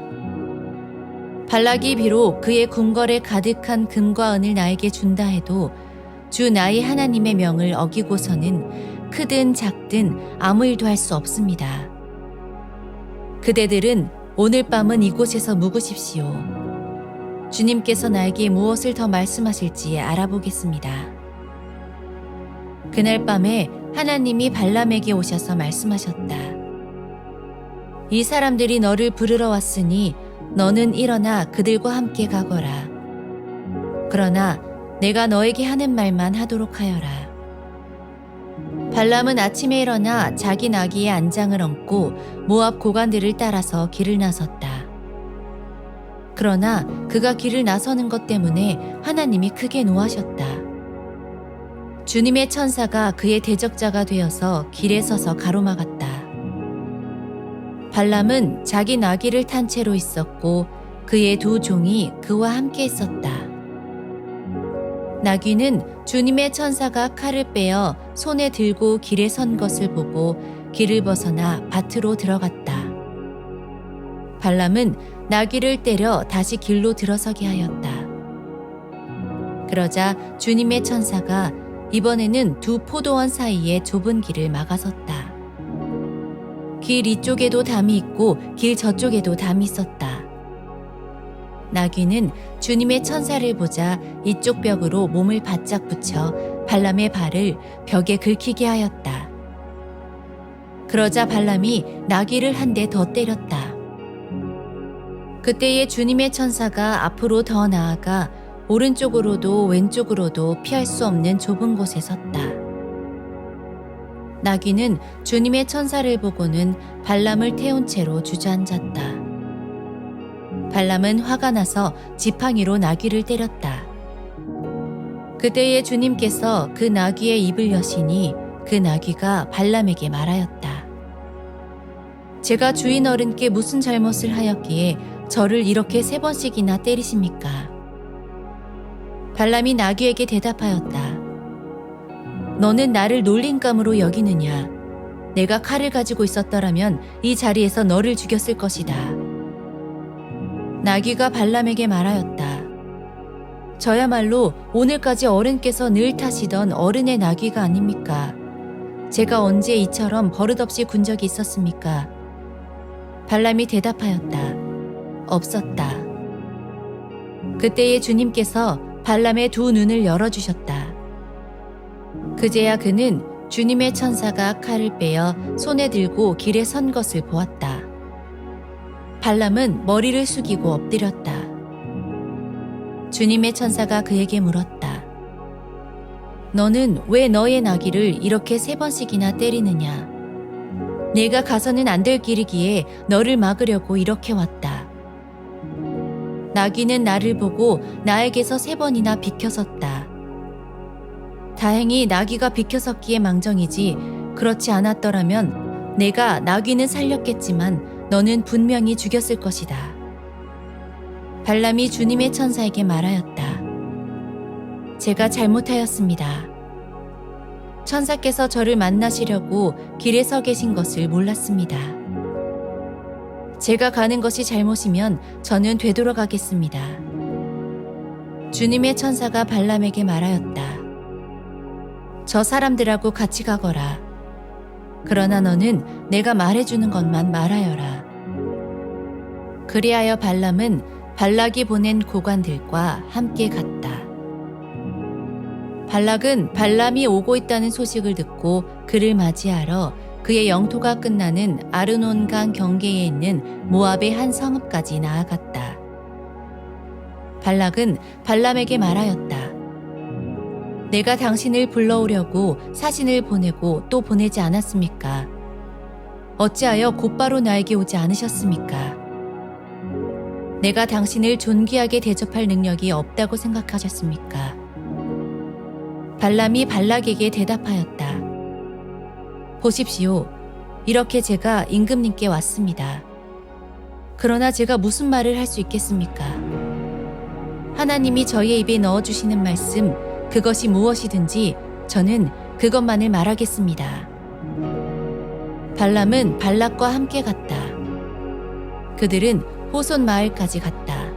발락이 비록 그의 궁궐에 가득한 금과 은을 나에게 준다 해도 주 나의 하나님의 명을 어기고서는 크든 작든 아무 일도 할 수 없습니다. 그대들은 오늘 밤은 이곳에서 묵으십시오. 주님께서 나에게 무엇을 더 말씀하실지 알아보겠습니다. 그날 밤에 하나님이 발람에게 오셔서 말씀하셨다. 이 사람들이 너를 부르러 왔으니 너는 일어나 그들과 함께 가거라. 그러나 내가 너에게 하는 말만 하도록 하여라. 발람은 아침에 일어나 자기 나귀의 안장을 얹고 모압 고관들을 따라서 길을 나섰다. 그러나 그가 길을 나서는 것 때문에 하나님이 크게 노하셨다. 주님의 천사가 그의 대적자가 되어서 길에 서서 가로막았다. 발람은 자기 나귀를 탄 채로 있었고 그의 두 종이 그와 함께 있었다. 나귀는 주님의 천사가 칼을 빼어 손에 들고 길에 선 것을 보고 길을 벗어나 밭으로 들어갔다. 발람은 나귀를 때려 다시 길로 들어서게 하였다. 그러자 주님의 천사가 이번에는 두 포도원 사이에 좁은 길을 막아섰다. 길 이쪽에도 담이 있고 길 저쪽에도 담이 있었다. 나귀는 주님의 천사를 보자 이쪽 벽으로 몸을 바짝 붙여 발람의 발을 벽에 긁히게 하였다. 그러자 발람이 나귀를 한 대 더 때렸다. 그때에 주님의 천사가 앞으로 더 나아가 오른쪽으로도 왼쪽으로도 피할 수 없는 좁은 곳에 섰다. 나귀는 주님의 천사를 보고는 발람을 태운 채로 주저앉았다. 발람은 화가 나서 지팡이로 나귀를 때렸다. 그때에 주님께서 그 나귀의 입을 여시니 그 나귀가 발람에게 말하였다. 제가 주인 어른께 무슨 잘못을 하였기에 저를 이렇게 3번씩이나 때리십니까? 발람이 나귀에게 대답하였다. 너는 나를 놀림감으로 여기느냐? 내가 칼을 가지고 있었더라면 이 자리에서 너를 죽였을 것이다. 나귀가 발람에게 말하였다. 저야말로 오늘까지 어른께서 늘 타시던 어른의 나귀가 아닙니까? 제가 언제 이처럼 버릇없이 군 적이 있었습니까? 발람이 대답하였다. 없었다. 그때에 주님께서 발람의 2 눈을 열어주셨다. 그제야 그는 주님의 천사가 칼을 빼어 손에 들고 길에 선 것을 보았다. 발람은 머리를 숙이고 엎드렸다. 주님의 천사가 그에게 물었다. 너는 왜 너의 나귀를 이렇게 3번씩이나 때리느냐? 내가 가서는 안 될 길이기에 너를 막으려고 이렇게 왔다. 나귀는 나를 보고 나에게서 3번이나 비켜섰다. 다행히 나귀가 비켜섰기에 망정이지 그렇지 않았더라면 내가 나귀는 살렸겠지만 너는 분명히 죽였을 것이다. 발람이 주님의 천사에게 말하였다. 제가 잘못하였습니다. 천사께서 저를 만나시려고 길에 서 계신 것을 몰랐습니다. 제가 가는 것이 잘못이면 저는 되돌아가겠습니다. 주님의 천사가 발람에게 말하였다. 저 사람들하고 같이 가거라. 그러나 너는 내가 말해주는 것만 말하여라. 그리하여 발람은 발락이 보낸 고관들과 함께 갔다. 발락은 발람이 오고 있다는 소식을 듣고 그를 맞이하러 그의 영토가 끝나는 아르논강 경계에 있는 모압의 한 성읍까지 나아갔다. 발락은 발람에게 말하였다. 내가 당신을 불러오려고 사신을 보내고 또 보내지 않았습니까? 어찌하여 곧바로 나에게 오지 않으셨습니까? 내가 당신을 존귀하게 대접할 능력이 없다고 생각하셨습니까? 발람이 발락에게 대답하였다. 보십시오. 이렇게 제가 임금님께 왔습니다. 그러나 제가 무슨 말을 할 수 있겠습니까? 하나님이 저의 입에 넣어주시는 말씀, 그것이 무엇이든지 저는 그것만을 말하겠습니다. 발람은 발락과 함께 갔다. 그들은 호손 마을까지 갔다.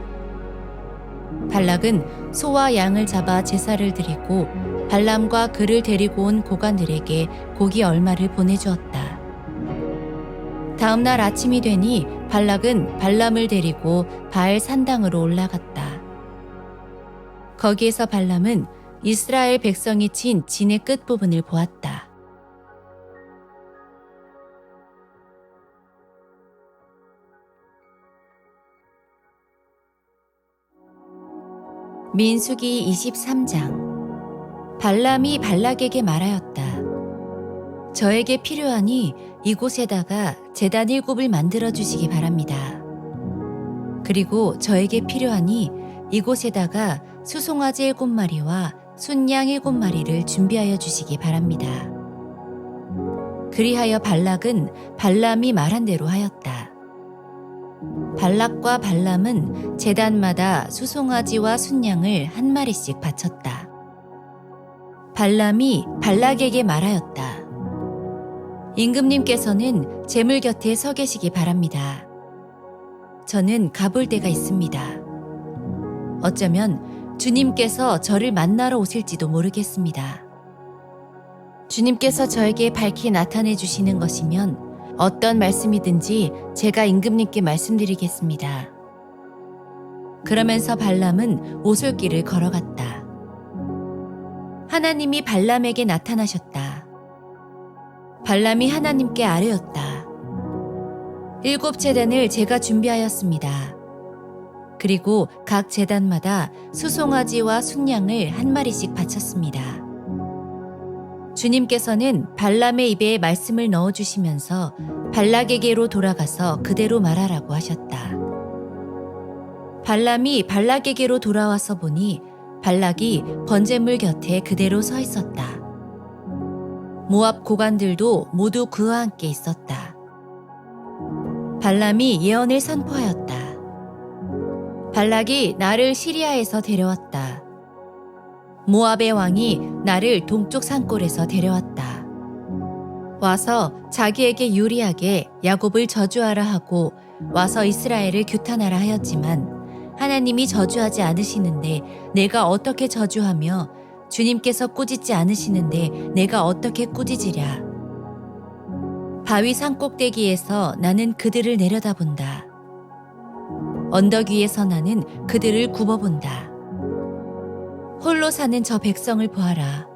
발락은 소와 양을 잡아 제사를 드리고 발람과 그를 데리고 온 고관들에게 고기 얼마를 보내주었다. 다음 날 아침이 되니 발락은 발람을 데리고 바알 산당으로 올라갔다. 거기에서 발람은 이스라엘 백성이 친 진의 끝부분을 보았다. 민수기 23장. 발람이 발락에게 말하였다. 저에게 필요하니 이곳에다가 제단 7을 만들어 주시기 바랍니다. 그리고 저에게 필요하니 이곳에다가 수송아지 7마리와 순양 7마리를 준비하여 주시기 바랍니다. 그리하여 발락은 발람이 말한 대로 하였다. 발락과 발람은 제단마다 수송아지와 순양을 1마리씩 바쳤다. 발람이 발락에게 말하였다. 임금님께서는 제물 곁에 서 계시기 바랍니다. 저는 가볼 데가 있습니다. 어쩌면 주님께서 저를 만나러 오실지도 모르겠습니다. 주님께서 저에게 밝히 나타내 주시는 것이면 어떤 말씀이든지 제가 임금님께 말씀드리겠습니다. 그러면서 발람은 오솔길을 걸어갔다. 하나님이 발람에게 나타나셨다. 발람이 하나님께 아뢰었다. 7 제단을 제가 준비하였습니다. 그리고 각 제단마다 수송아지와 순양을 1마리씩 바쳤습니다. 주님께서는 발람의 입에 말씀을 넣어주시면서 발락에게로 돌아가서 그대로 말하라고 하셨다. 발람이 발락에게로 돌아와서 보니 발락이 번제물 곁에 그대로 서 있었다. 모압 고관들도 모두 그와 함께 있었다. 발람이 예언을 선포하였다. 발락이 나를 시리아에서 데려왔다. 모압의 왕이 나를 동쪽 산골에서 데려왔다. 와서 자기에게 유리하게 야곱을 저주하라 하고 와서 이스라엘을 규탄하라 하였지만 하나님이 저주하지 않으시는데 내가 어떻게 저주하며 주님께서 꾸짖지 않으시는데 내가 어떻게 꾸짖으랴. 바위 산 꼭대기에서 나는 그들을 내려다본다. 언덕 위에서 나는 그들을 굽어본다. 홀로 사는 저 백성을 보아라.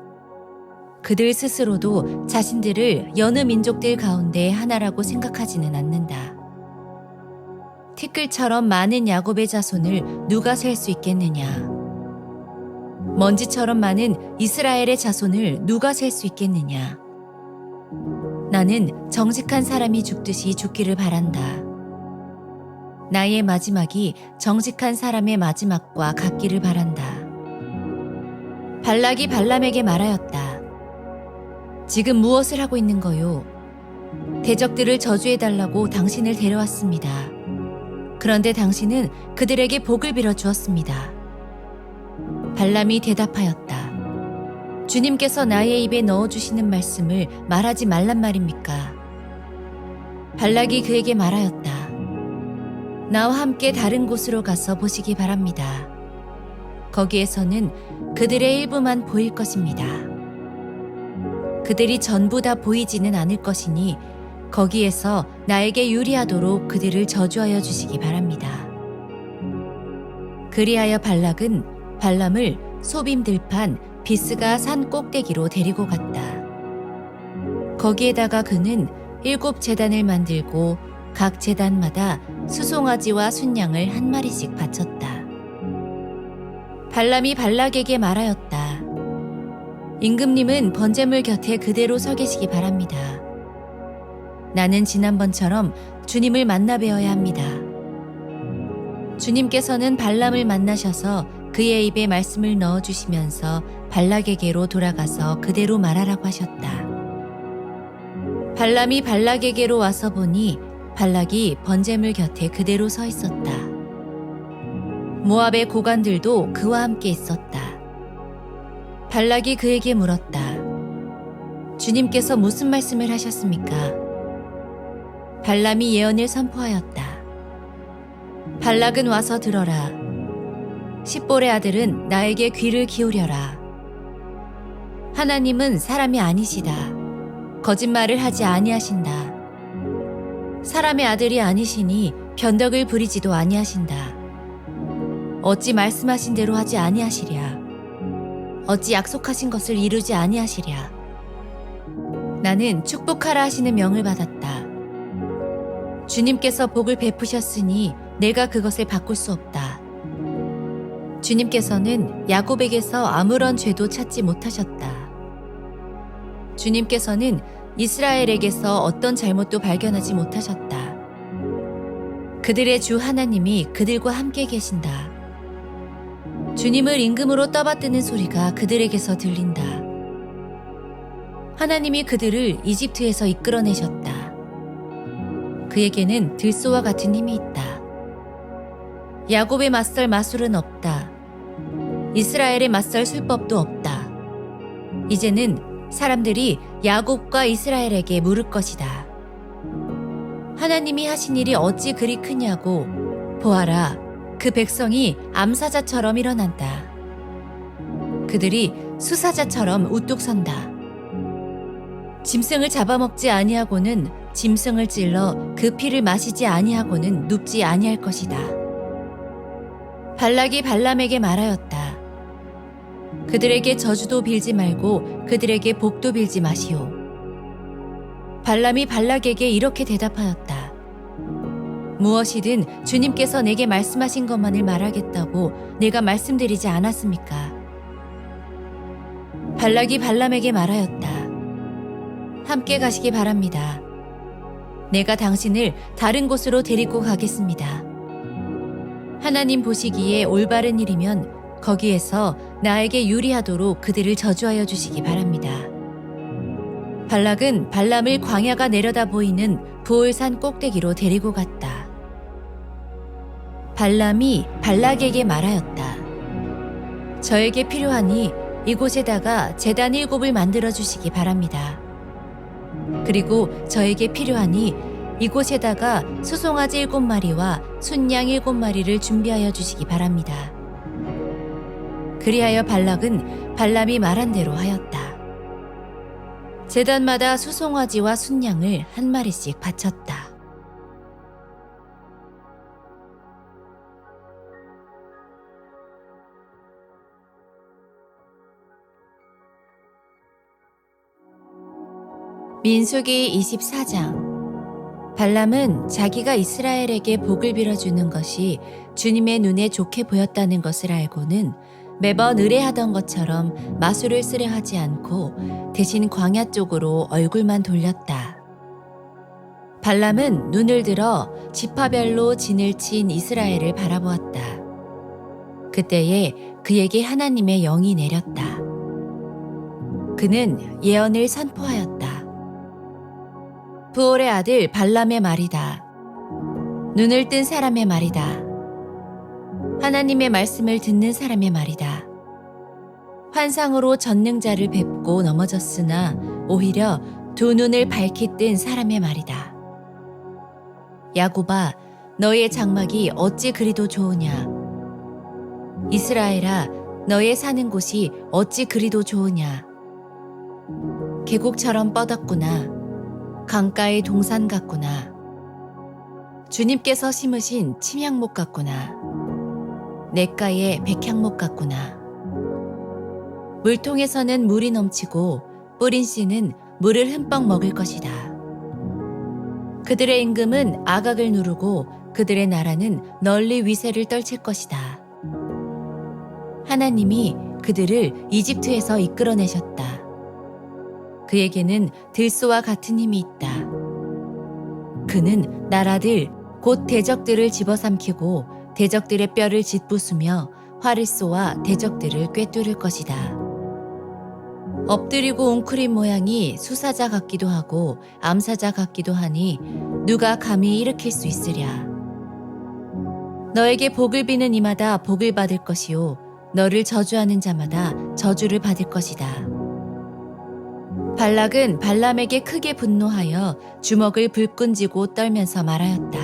그들 스스로도 자신들을 여느 민족들 가운데 하나라고 생각하지는 않는다. 티끌처럼 많은 야곱의 자손을 누가 셀 수 있겠느냐? 먼지처럼 많은 이스라엘의 자손을 누가 셀 수 있겠느냐? 나는 정직한 사람이 죽듯이 죽기를 바란다. 나의 마지막이 정직한 사람의 마지막과 같기를 바란다. 발락이 발람에게 말하였다. 지금 무엇을 하고 있는 거요? 대적들을 저주해달라고 당신을 데려왔습니다. 그런데 당신은 그들에게 복을 빌어 주었습니다. 발람이 대답하였다. 주님께서 나의 입에 넣어주시는 말씀을 말하지 말란 말입니까? 발락이 그에게 말하였다. 나와 함께 다른 곳으로 가서 보시기 바랍니다. 거기에서는 그들의 일부만 보일 것입니다. 그들이 전부 다 보이지는 않을 것이니 거기에서 나에게 유리하도록 그들을 저주하여 주시기 바랍니다. 그리하여 발락은 발람을 소빔 들판 비스가 산 꼭대기로 데리고 갔다. 거기에다가 그는 7 제단을 만들고 각 제단마다 수송아지와 순양을 한 마리씩 바쳤다. 발람이 발락에게 말하였다. 임금님은 번제물 곁에 그대로 서 계시기 바랍니다. 나는 지난번처럼 주님을 만나 뵈어야 합니다. 주님께서는 발람을 만나셔서 그의 입에 말씀을 넣어주시면서 발락에게로 돌아가서 그대로 말하라고 하셨다. 발람이 발락에게로 와서 보니 발락이 번제물 곁에 그대로 서 있었다. 모압의 고관들도 그와 함께 있었다. 발락이 그에게 물었다. 주님께서 무슨 말씀을 하셨습니까? 발람이 예언을 선포하였다. 발락은 와서 들어라. 십볼의 아들은 나에게 귀를 기울여라. 하나님은 사람이 아니시다. 거짓말을 하지 아니하신다. 사람의 아들이 아니시니 변덕을 부리지도 아니하신다. 어찌 말씀하신 대로 하지 아니하시랴. 어찌 약속하신 것을 이루지 아니하시랴. 나는 축복하라 하시는 명을 받았다. 주님께서 복을 베푸셨으니 내가 그것을 바꿀 수 없다. 주님께서는 야곱에게서 아무런 죄도 찾지 못하셨다. 주님께서는 이스라엘에게서 어떤 잘못도 발견하지 못하셨다. 그들의 주 하나님이 그들과 함께 계신다. 주님을 임금으로 떠받드는 소리가 그들에게서 들린다. 하나님이 그들을 이집트에서 이끌어내셨다. 그에게는 들소와 같은 힘이 있다. 야곱에 맞설 마술은 없다. 이스라엘에 맞설 술법도 없다. 이제는 사람들이 야곱과 이스라엘에게 물을 것이다. 하나님이 하신 일이 어찌 그리 크냐고 보아라. 그 백성이 암사자처럼 일어난다. 그들이 수사자처럼 우뚝 선다. 짐승을 잡아먹지 아니하고는 짐승을 찔러 그 피를 마시지 아니하고는 눕지 아니할 것이다. 발락이 발람에게 말하였다. 그들에게 저주도 빌지 말고 그들에게 복도 빌지 마시오. 발람이 발락에게 이렇게 대답하였다. 무엇이든 주님께서 내게 말씀하신 것만을 말하겠다고 내가 말씀드리지 않았습니까? 발락이 발람에게 말하였다. 함께 가시기 바랍니다. 내가 당신을 다른 곳으로 데리고 가겠습니다. 하나님 보시기에 올바른 일이면 거기에서 나에게 유리하도록 그들을 저주하여 주시기 바랍니다. 발락은 발람을 광야가 내려다 보이는 부올산 꼭대기로 데리고 갔다. 발람이 발락에게 말하였다. 저에게 필요하니 이곳에다가 제단 7을 만들어 주시기 바랍니다. 그리고 저에게 필요하니 이곳에다가 수송아지 7마리와 순양 7마리를 준비하여 주시기 바랍니다. 그리하여 발락은 발람이 말한 대로 하였다. 제단마다 수송아지와 순양을 한 마리씩 바쳤다. 민수기 24장. 발람은 자기가 이스라엘에게 복을 빌어주는 것이 주님의 눈에 좋게 보였다는 것을 알고는 매번 의뢰하던 것처럼 마술을 쓰려 하지 않고 대신 광야 쪽으로 얼굴만 돌렸다. 발람은 눈을 들어 지파별로 진을 친 이스라엘을 바라보았다. 그때에 그에게 하나님의 영이 내렸다. 그는 예언을 선포하였다. 부올의 아들 발람의 말이다. 눈을 뜬 사람의 말이다. 하나님의 말씀을 듣는 사람의 말이다. 환상으로 전능자를 뵙고 넘어졌으나 오히려 두 눈을 밝히 뜬 사람의 말이다. 야곱아, 너의 장막이 어찌 그리도 좋으냐. 이스라엘아, 너의 사는 곳이 어찌 그리도 좋으냐. 계곡처럼 뻗었구나. 강가의 동산 같구나. 주님께서 심으신 침향목 같구나. 냇가의 백향목 같구나. 물통에서는 물이 넘치고 뿌린 씨는 물을 흠뻑 먹을 것이다. 그들의 임금은 아각을 누르고 그들의 나라는 널리 위세를 떨칠 것이다. 하나님이 그들을 이집트에서 이끌어내셨다. 그에게는 들소와 같은 힘이 있다. 그는 나라들 곧 대적들을 집어삼키고 대적들의 뼈를 짓부수며 활을 쏘아 대적들을 꿰뚫을 것이다. 엎드리고 웅크린 모양이 수사자 같기도 하고 암사자 같기도 하니 누가 감히 일으킬 수 있으랴. 너에게 복을 비는 이마다 복을 받을 것이요 너를 저주하는 자마다 저주를 받을 것이다. 발락은 발람에게 크게 분노하여 주먹을 불끈 쥐고 떨면서 말하였다.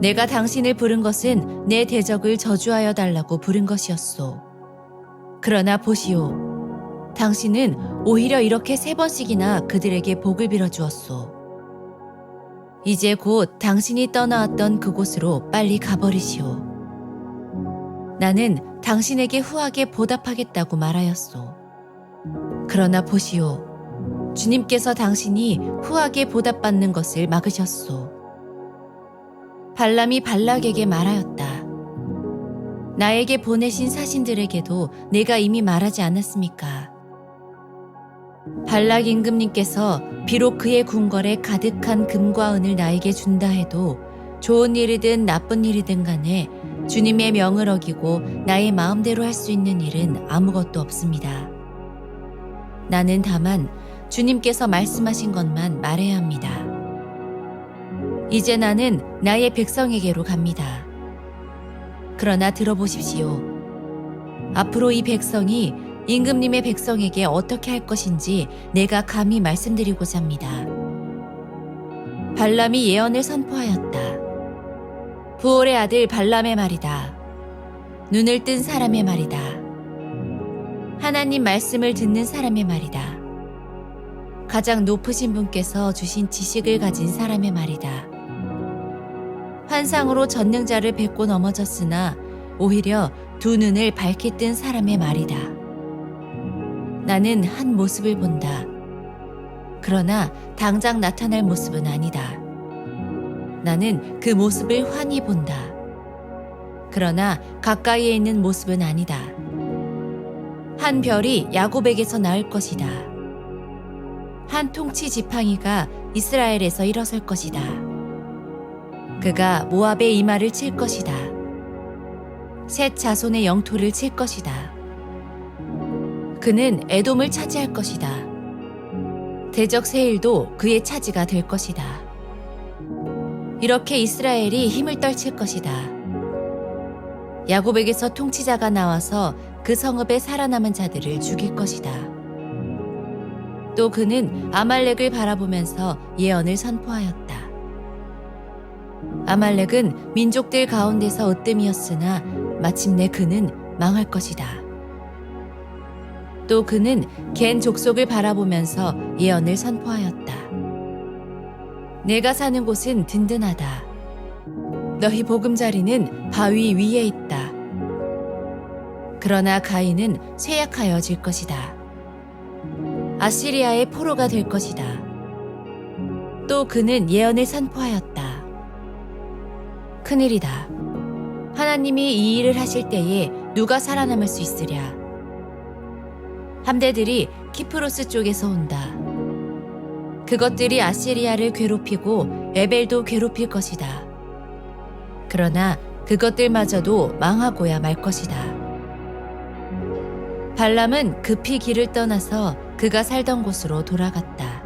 내가 당신을 부른 것은 내 대적을 저주하여 달라고 부른 것이었소. 그러나 보시오. 당신은 오히려 이렇게 3번씩이나 그들에게 복을 빌어주었소. 이제 곧 당신이 떠나왔던 그곳으로 빨리 가버리시오. 나는 당신에게 후하게 보답하겠다고 말하였소. 그러나 보시오. 주님께서 당신이 후하게 보답받는 것을 막으셨소. 발람이 발락에게 말하였다. 나에게 보내신 사신들에게도 내가 이미 말하지 않았습니까? 발락 임금님께서 비록 그의 궁궐에 가득한 금과 은을 나에게 준다 해도 좋은 일이든 나쁜 일이든 간에 주님의 명을 어기고 나의 마음대로 할 수 있는 일은 아무것도 없습니다. 나는 다만 주님께서 말씀하신 것만 말해야 합니다. 이제 나는 나의 백성에게로 갑니다. 그러나 들어보십시오. 앞으로 이 백성이 임금님의 백성에게 어떻게 할 것인지 내가 감히 말씀드리고자 합니다. 발람이 예언을 선포하였다. 부올의 아들 발람의 말이다. 눈을 뜬 사람의 말이다. 하나님 말씀을 듣는 사람의 말이다. 가장 높으신 분께서 주신 지식을 가진 사람의 말이다. 환상으로 전능자를 뵙고 넘어졌으나 오히려 두 눈을 밝히 뜬 사람의 말이다. 나는 한 모습을 본다. 그러나 당장 나타날 모습은 아니다. 나는 그 모습을 환히 본다. 그러나 가까이에 있는 모습은 아니다. 한 별이 야곱에게서 나을 것이다. 한 통치 지팡이가 이스라엘에서 일어설 것이다. 그가 모압의 이마를 칠 것이다. 셋 자손의 영토를 칠 것이다. 그는 에돔을 차지할 것이다. 대적 세일도 그의 차지가 될 것이다. 이렇게 이스라엘이 힘을 떨칠 것이다. 야곱에게서 통치자가 나와서 그 성읍에 살아남은 자들을 죽일 것이다. 또 그는 아말렉을 바라보면서 예언을 선포하였다. 아말렉은 민족들 가운데서 으뜸이었으나 마침내 그는 망할 것이다. 또 그는 겐 족속을 바라보면서 예언을 선포하였다. 내가 사는 곳은 든든하다. 너희 보금자리는 바위 위에 있다. 그러나 가인은 쇠약하여질 것이다. 아시리아의 포로가 될 것이다. 또 그는 예언을 선포하였다. 큰일이다. 하나님이 이 일을 하실 때에 누가 살아남을 수 있으랴. 함대들이 키프로스 쪽에서 온다. 그것들이 아시리아를 괴롭히고 에벨도 괴롭힐 것이다. 그러나 그것들마저도 망하고야 말 것이다. 발람은 급히 길을 떠나서 그가 살던 곳으로 돌아갔다.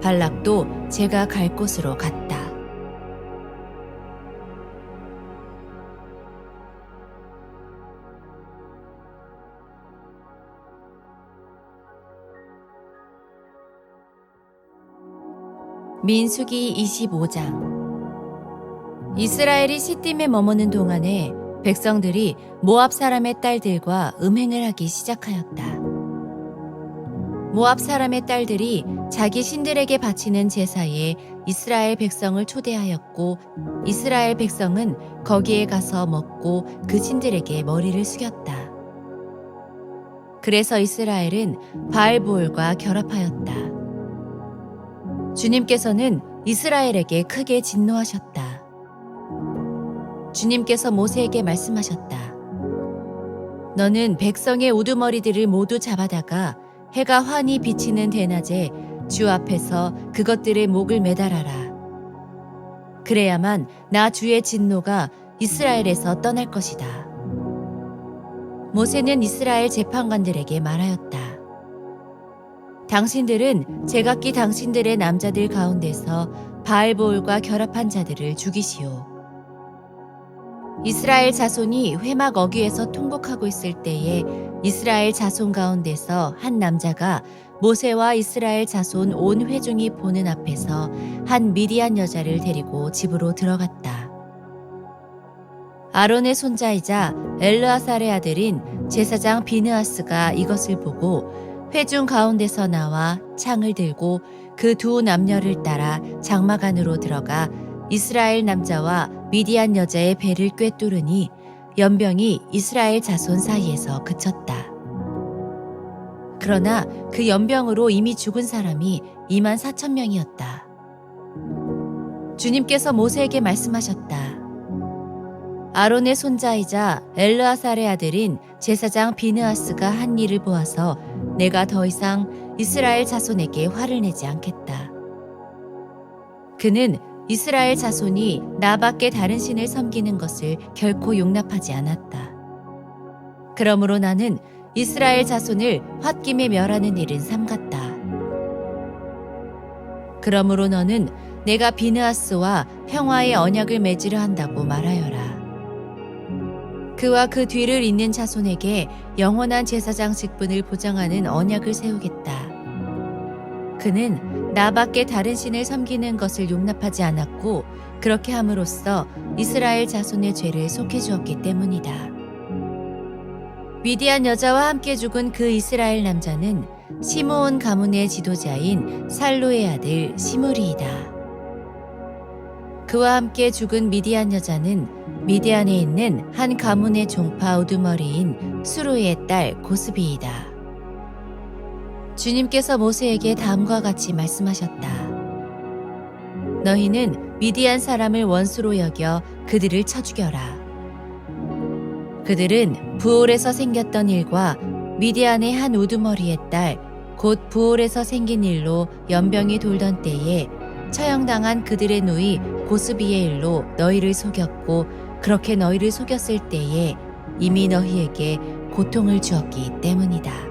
발락도 제가 갈 곳으로 갔다. 민수기 25장. 이스라엘이 시딤에 머무는 동안에 백성들이 모압 사람의 딸들과 음행을 하기 시작하였다. 모압 사람의 딸들이 자기 신들에게 바치는 제사에 이스라엘 백성을 초대하였고 이스라엘 백성은 거기에 가서 먹고 그 신들에게 머리를 숙였다. 그래서 이스라엘은 바알보올과 결합하였다. 주님께서는 이스라엘에게 크게 진노하셨다. 주님께서 모세에게 말씀하셨다. 너는 백성의 우두머리들을 모두 잡아다가 해가 환히 비치는 대낮에 주 앞에서 그것들의 목을 매달아라. 그래야만 나 주의 진노가 이스라엘에서 떠날 것이다. 모세는 이스라엘 재판관들에게 말하였다. 당신들은 제각기 당신들의 남자들 가운데서 바알보올과 결합한 자들을 죽이시오. 이스라엘 자손이 회막 어귀에서 통곡하고 있을 때에 이스라엘 자손 가운데서 한 남자가 모세와 이스라엘 자손 온 회중이 보는 앞에서 한 미디안 여자를 데리고 집으로 들어갔다. 아론의 손자이자 엘르아살의 아들인 제사장 비느하스가 이것을 보고 회중 가운데서 나와 창을 들고 그 두 남녀를 따라 장막 안으로 들어가 이스라엘 남자와 미디안 여자의 배를 꿰뚫으니 연병이 이스라엘 자손 사이에서 그쳤다. 그러나 그 연병으로 이미 죽은 사람이 24,000명이었다. 주님께서 모세에게 말씀하셨다. 아론의 손자이자 엘르아살의 아들인 제사장 비느하스가 한 일을 보아서 내가 더 이상 이스라엘 자손에게 화를 내지 않겠다. 그는 이스라엘 자손이 나밖에 다른 신을 섬기는 것을 결코 용납하지 않았다. 그러므로 나는 이스라엘 자손을 홧김에 멸하는 일은 삼갔다. 그러므로 너는 내가 비느하스와 평화의 언약을 맺으려 한다고 말하여라. 그와 그 뒤를 잇는 자손에게 영원한 제사장 직분을 보장하는 언약을 세우겠다. 그는 나밖에 다른 신을 섬기는 것을 용납하지 않았고 그렇게 함으로써 이스라엘 자손의 죄를 속해 주었기 때문이다. 미디안 여자와 함께 죽은 그 이스라엘 남자는 시므온 가문의 지도자인 살루의 아들 시므리이다. 그와 함께 죽은 미디안 여자는 미디안에 있는 한 가문의 종파 우두머리인 수루의 딸 고스비이다. 주님께서 모세에게 다음과 같이 말씀하셨다. 너희는 미디안 사람을 원수로 여겨 그들을 쳐 죽여라. 그들은 부올에서 생겼던 일과 미디안의 한 우두머리의 딸 곧 부올에서 생긴 일로 연병이 돌던 때에 처형당한 그들의 누이 고스비의 일로 너희를 속였고 그렇게 너희를 속였을 때에 이미 너희에게 고통을 주었기 때문이다.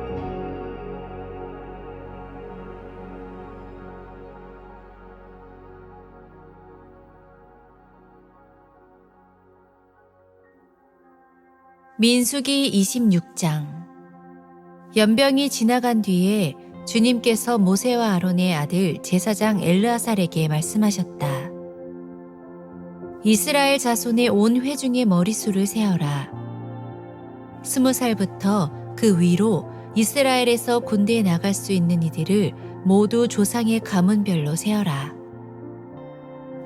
민수기 26장. 연병이 지나간 뒤에 주님께서 모세와 아론의 아들 제사장 엘르아살에게 말씀하셨다. 이스라엘 자손의 온 회중의 머릿수를 세어라. 20살부터 그 위로 이스라엘에서 군대에 나갈 수 있는 이들을 모두 조상의 가문별로 세어라.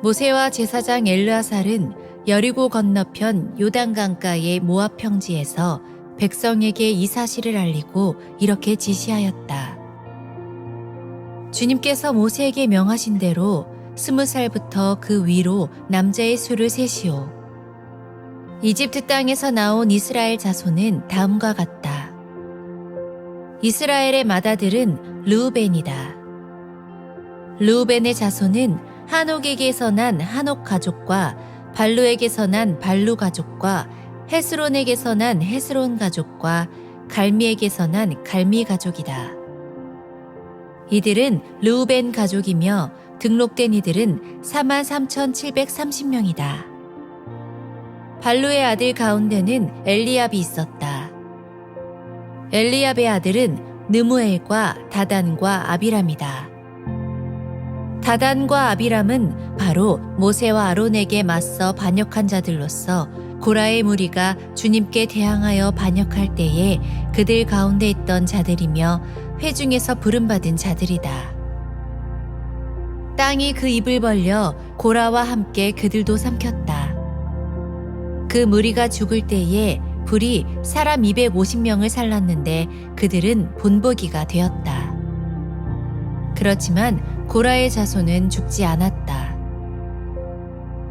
모세와 제사장 엘르아살은 여리고 건너편 요단강가의 모압 평지에서 백성에게 이 사실을 알리고 이렇게 지시하였다. 주님께서 모세에게 명하신 대로 20살부터 그 위로 남자의 수를 세시오. 이집트 땅에서 나온 이스라엘 자손은 다음과 같다. 이스라엘의 맏아들은 르우벤이다. 르우벤의 자손은 한옥에게서 난 한옥 가족과 발루에게서 난 발루 가족과 헤스론에게서 난 헤스론 가족과 갈미에게서 난 갈미 가족이다. 이들은 르우벤 가족이며 등록된 이들은 43,730명이다. 발루의 아들 가운데는 엘리압이 있었다. 엘리압의 아들은 느무엘과 다단과 아비람이다. 다단과 아비람은 바로 모세와 아론에게 맞서 반역한 자들로서 고라의 무리가 주님께 대항하여 반역할 때에 그들 가운데 있던 자들이며 회중에서 부름받은 자들이다. 땅이 그 입을 벌려 고라와 함께 그들도 삼켰다. 그 무리가 죽을 때에 불이 사람 250명을 살랐는데 그들은 본보기가 되었다. 그렇지만 고라의 자손은 죽지 않았다.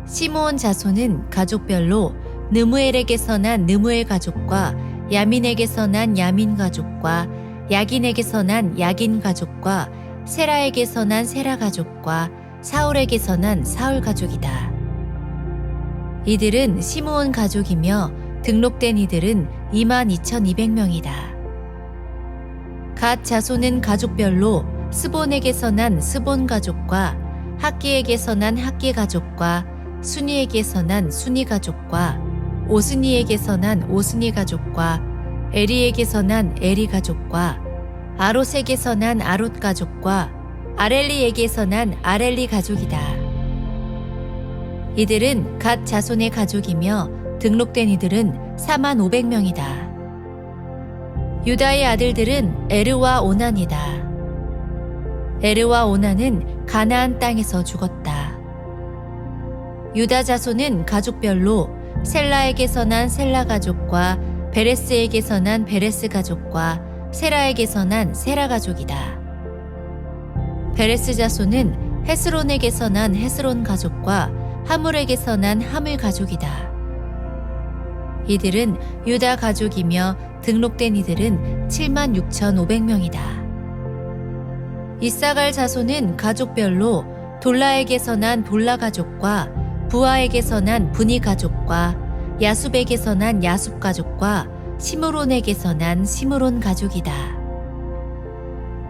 시므온 자손은 가족별로 느무엘에게서 난 느무엘 가족과 야민에게서 난 야민 가족과 야긴에게서 난 야긴 가족과 세라에게서 난 세라 가족과 사울에게서 난 사울 가족이다. 이들은 시므온 가족이며 등록된 이들은 22,200명이다. 갓 자손은 가족별로 스본에게서 난 스본 가족과 학기에게서 난 학기 가족과 순이에게서 난 순이 가족과 오스니에게서 난 오스니 가족과 에리에게서 난 에리 가족과 아롯에게서 난 아롯 가족과 아렐리에게서 난 아렐리 가족이다. 이들은 갓 자손의 가족이며 등록된 이들은 45,000명이다. 유다의 아들들은 에르와 오난이다. 에르와 오난은 가나안 땅에서 죽었다. 유다 자손은 가족별로 셀라에게서 난 셀라 가족과 베레스에게서 난 베레스 가족과 세라에게서 난 세라 가족이다. 베레스 자손은 헤스론에게서 난 헤스론 가족과 하물에게서 난 하물 가족이다. 이들은 유다 가족이며 등록된 이들은 76,500명이다. 이사갈 자손은 가족별로 돌라에게서 난 돌라 가족과 부하에게서 난 분이 가족과 야숲에게서 난 야숲 가족과 시므론에게서 난 시므론 가족이다.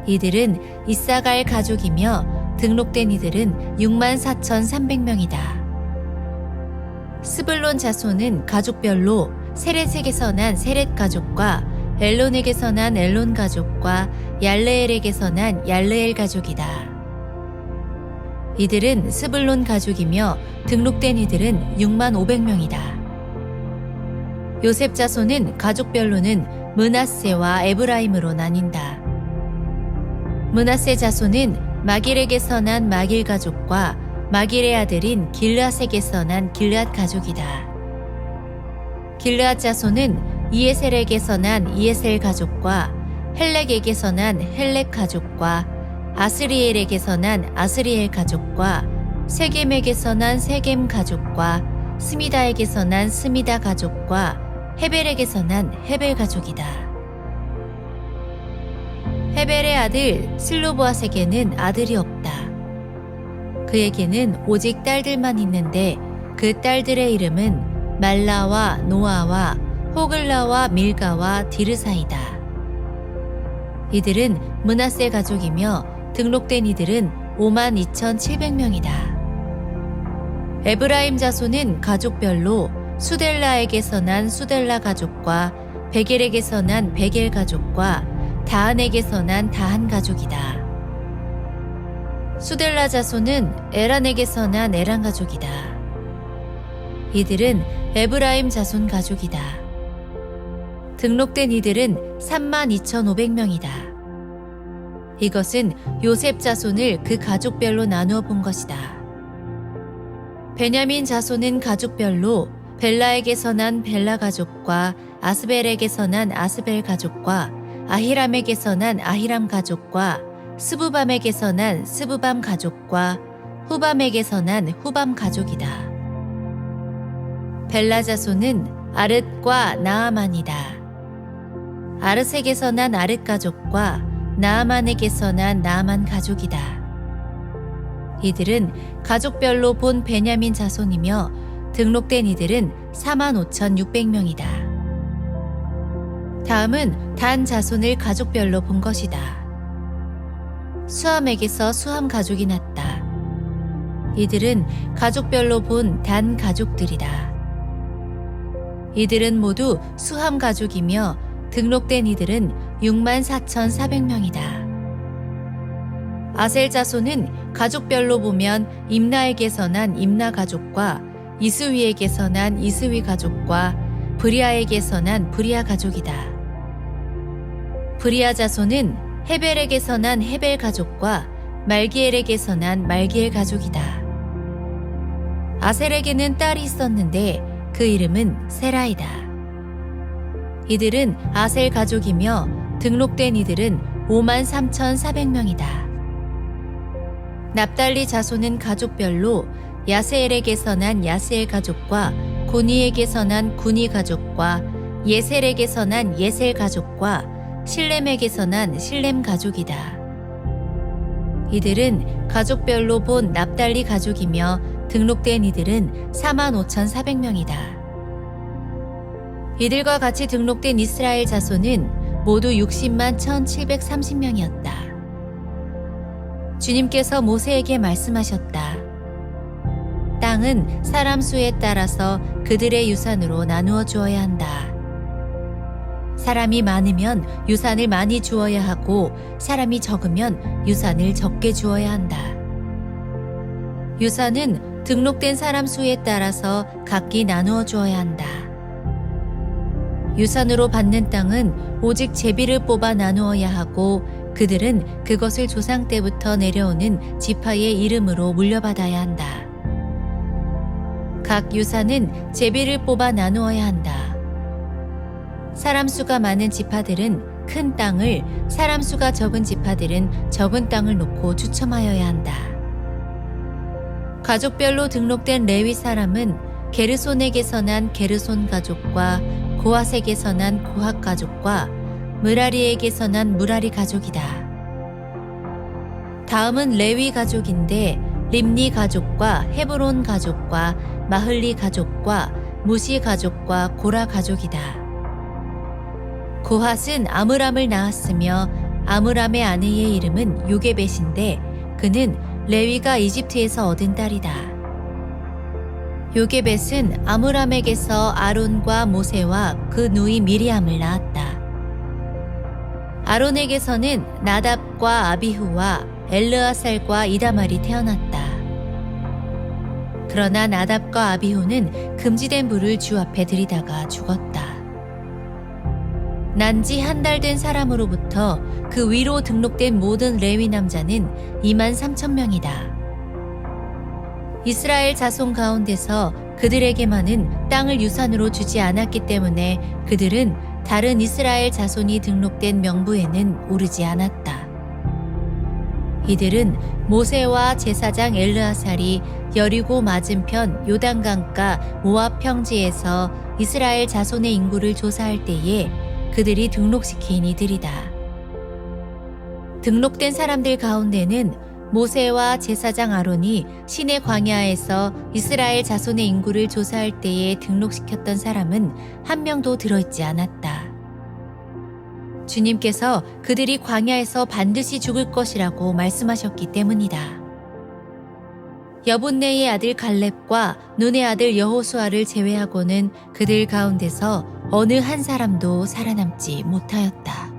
이들은 이사갈 가족이며 등록된 이들은 64,300명이다. 스불론 자손은 가족별로 세렛에게서 난 세렛 가족과 엘론에게서 난 엘론 가족과 얄레엘에게서 난 얄레엘 가족이다. 이들은 스불론 가족이며 등록된 이들은 65,000명이다. 요셉 자손은 가족별로는 므낫세와 에브라임으로 나뉜다. 므낫세 자손은 마길에게서 난 마길 가족과 마길의 아들인 길르앗에게서 난 길르앗 가족이다. 길르앗 자손은 이에셀에게서 난 이에셀 가족과 헬렉에게서 난 헬렉 가족과 아스리엘에게서 난 아스리엘 가족과 세겜에게서 난 세겜 가족과 스미다에게서 난 스미다 가족과 헤벨에게서 난 헤벨 가족이다. 헤벨의 아들 슬로보앗에게는 아들이 없다. 그에게는 오직 딸들만 있는데 그 딸들의 이름은 말라와 노아와 호글라와 밀가와 디르사이다. 이들은 므낫세 가족이며 등록된 이들은 52,700명이다. 에브라임 자손은 가족별로 수델라에게서 난 수델라 가족과 베겔에게서 난 베겔 가족과 다한에게서 난 다한 가족이다. 수델라 자손은 에란에게서 난 에란 가족이다. 이들은 에브라임 자손 가족이다. 등록된 이들은 32,500명이다. 이것은 요셉 자손을 그 가족별로 나누어 본 것이다. 베냐민 자손은 가족별로 벨라에게서 난 벨라 가족과 아스벨에게서 난 아스벨 가족과 아히람에게서 난 아히람 가족과 스부밤에게서 난 스부밤 가족과 후밤에게서 난 후밤 가족이다. 벨라 자손은 아릇과 나아만이다. 아릇에게서 난 아릇 가족과 나아만에게서 난 나아만 가족이다. 이들은 가족별로 본 베냐민 자손이며 등록된 이들은 45,600명이다. 다음은 단 자손을 가족별로 본 것이다. 수함에게서 수함 가족이 났다. 이들은 가족별로 본 단 가족들이다. 이들은 모두 수함 가족이며 등록된 이들은 64,400명이다. 아셀 자손은 가족별로 보면 임나에게서 난 임나 가족과 이스위에게서 난 이스위 가족과 브리아에게서 난 브리아 가족이다. 브리아 자손은 헤벨에게서 난 헤벨 가족과 말기엘에게서 난 말기엘 가족이다. 아셀에게는 딸이 있었는데 그 이름은 세라이다. 이들은 아셀 가족이며 등록된 이들은 53,400명이다. 납달리 자손은 가족별로 야세엘에게서 난 야세엘 가족과 고니에게서 난 구니 가족과 예셀에게서 난 예셀 가족과 실렘에게서 난 실렘 가족이다. 이들은 가족별로 본 납달리 가족이며 등록된 이들은 45,400명이다. 이들과 같이 등록된 이스라엘 자손은 모두 60만 1,730명이었다. 주님께서 모세에게 말씀하셨다. 땅은 사람 수에 따라서 그들의 유산으로 나누어 주어야 한다. 사람이 많으면 유산을 많이 주어야 하고 사람이 적으면 유산을 적게 주어야 한다. 유산은 등록된 사람 수에 따라서 각기 나누어 주어야 한다. 유산으로 받는 땅은 오직 제비를 뽑아 나누어야 하고 그들은 그것을 조상 때부터 내려오는 지파의 이름으로 물려받아야 한다. 각 유산은 제비를 뽑아 나누어야 한다. 사람 수가 많은 지파들은 큰 땅을, 사람 수가 적은 지파들은 적은 땅을 놓고 추첨하여야 한다. 가족별로 등록된 레위 사람은 게르손에게서 난 게르손 가족과 고핫에게서 난 고핫 가족과 므라리에게서 난 므라리 가족이다. 다음은 레위 가족인데 림니 가족과 헤브론 가족과 마흘리 가족과 무시 가족과 고라 가족이다. 고핫은 아므람을 낳았으며 아므람의 아내의 이름은 요게벳인데 그는 레위가 이집트에서 얻은 딸이다. 요게벳은 아므람에게서 아론과 모세와 그 누이 미리암을 낳았다. 아론에게서는 나답과 아비후와 엘르아살과 이다말이 태어났다. 그러나 나답과 아비후는 금지된 불을 주 앞에 들이다가 죽었다. 난지 한 달 된 사람으로부터 그 위로 등록된 모든 레위 남자는 23,000명이다. 이스라엘 자손 가운데서 그들에게만은 땅을 유산으로 주지 않았기 때문에 그들은 다른 이스라엘 자손이 등록된 명부에는 오르지 않았다. 이들은 모세와 제사장 엘르아살이 여리고 맞은편 요단강가 모압 평지에서 이스라엘 자손의 인구를 조사할 때에 그들이 등록시킨 이들이다. 등록된 사람들 가운데는 모세와 제사장 아론이 신의 광야에서 이스라엘 자손의 인구를 조사할 때에 등록시켰던 사람은 한 명도 들어있지 않았다. 주님께서 그들이 광야에서 반드시 죽을 것이라고 말씀하셨기 때문이다. 여분네의 아들 갈렙과 눈의 아들 여호수아를 제외하고는 그들 가운데서 어느 한 사람도 살아남지 못하였다.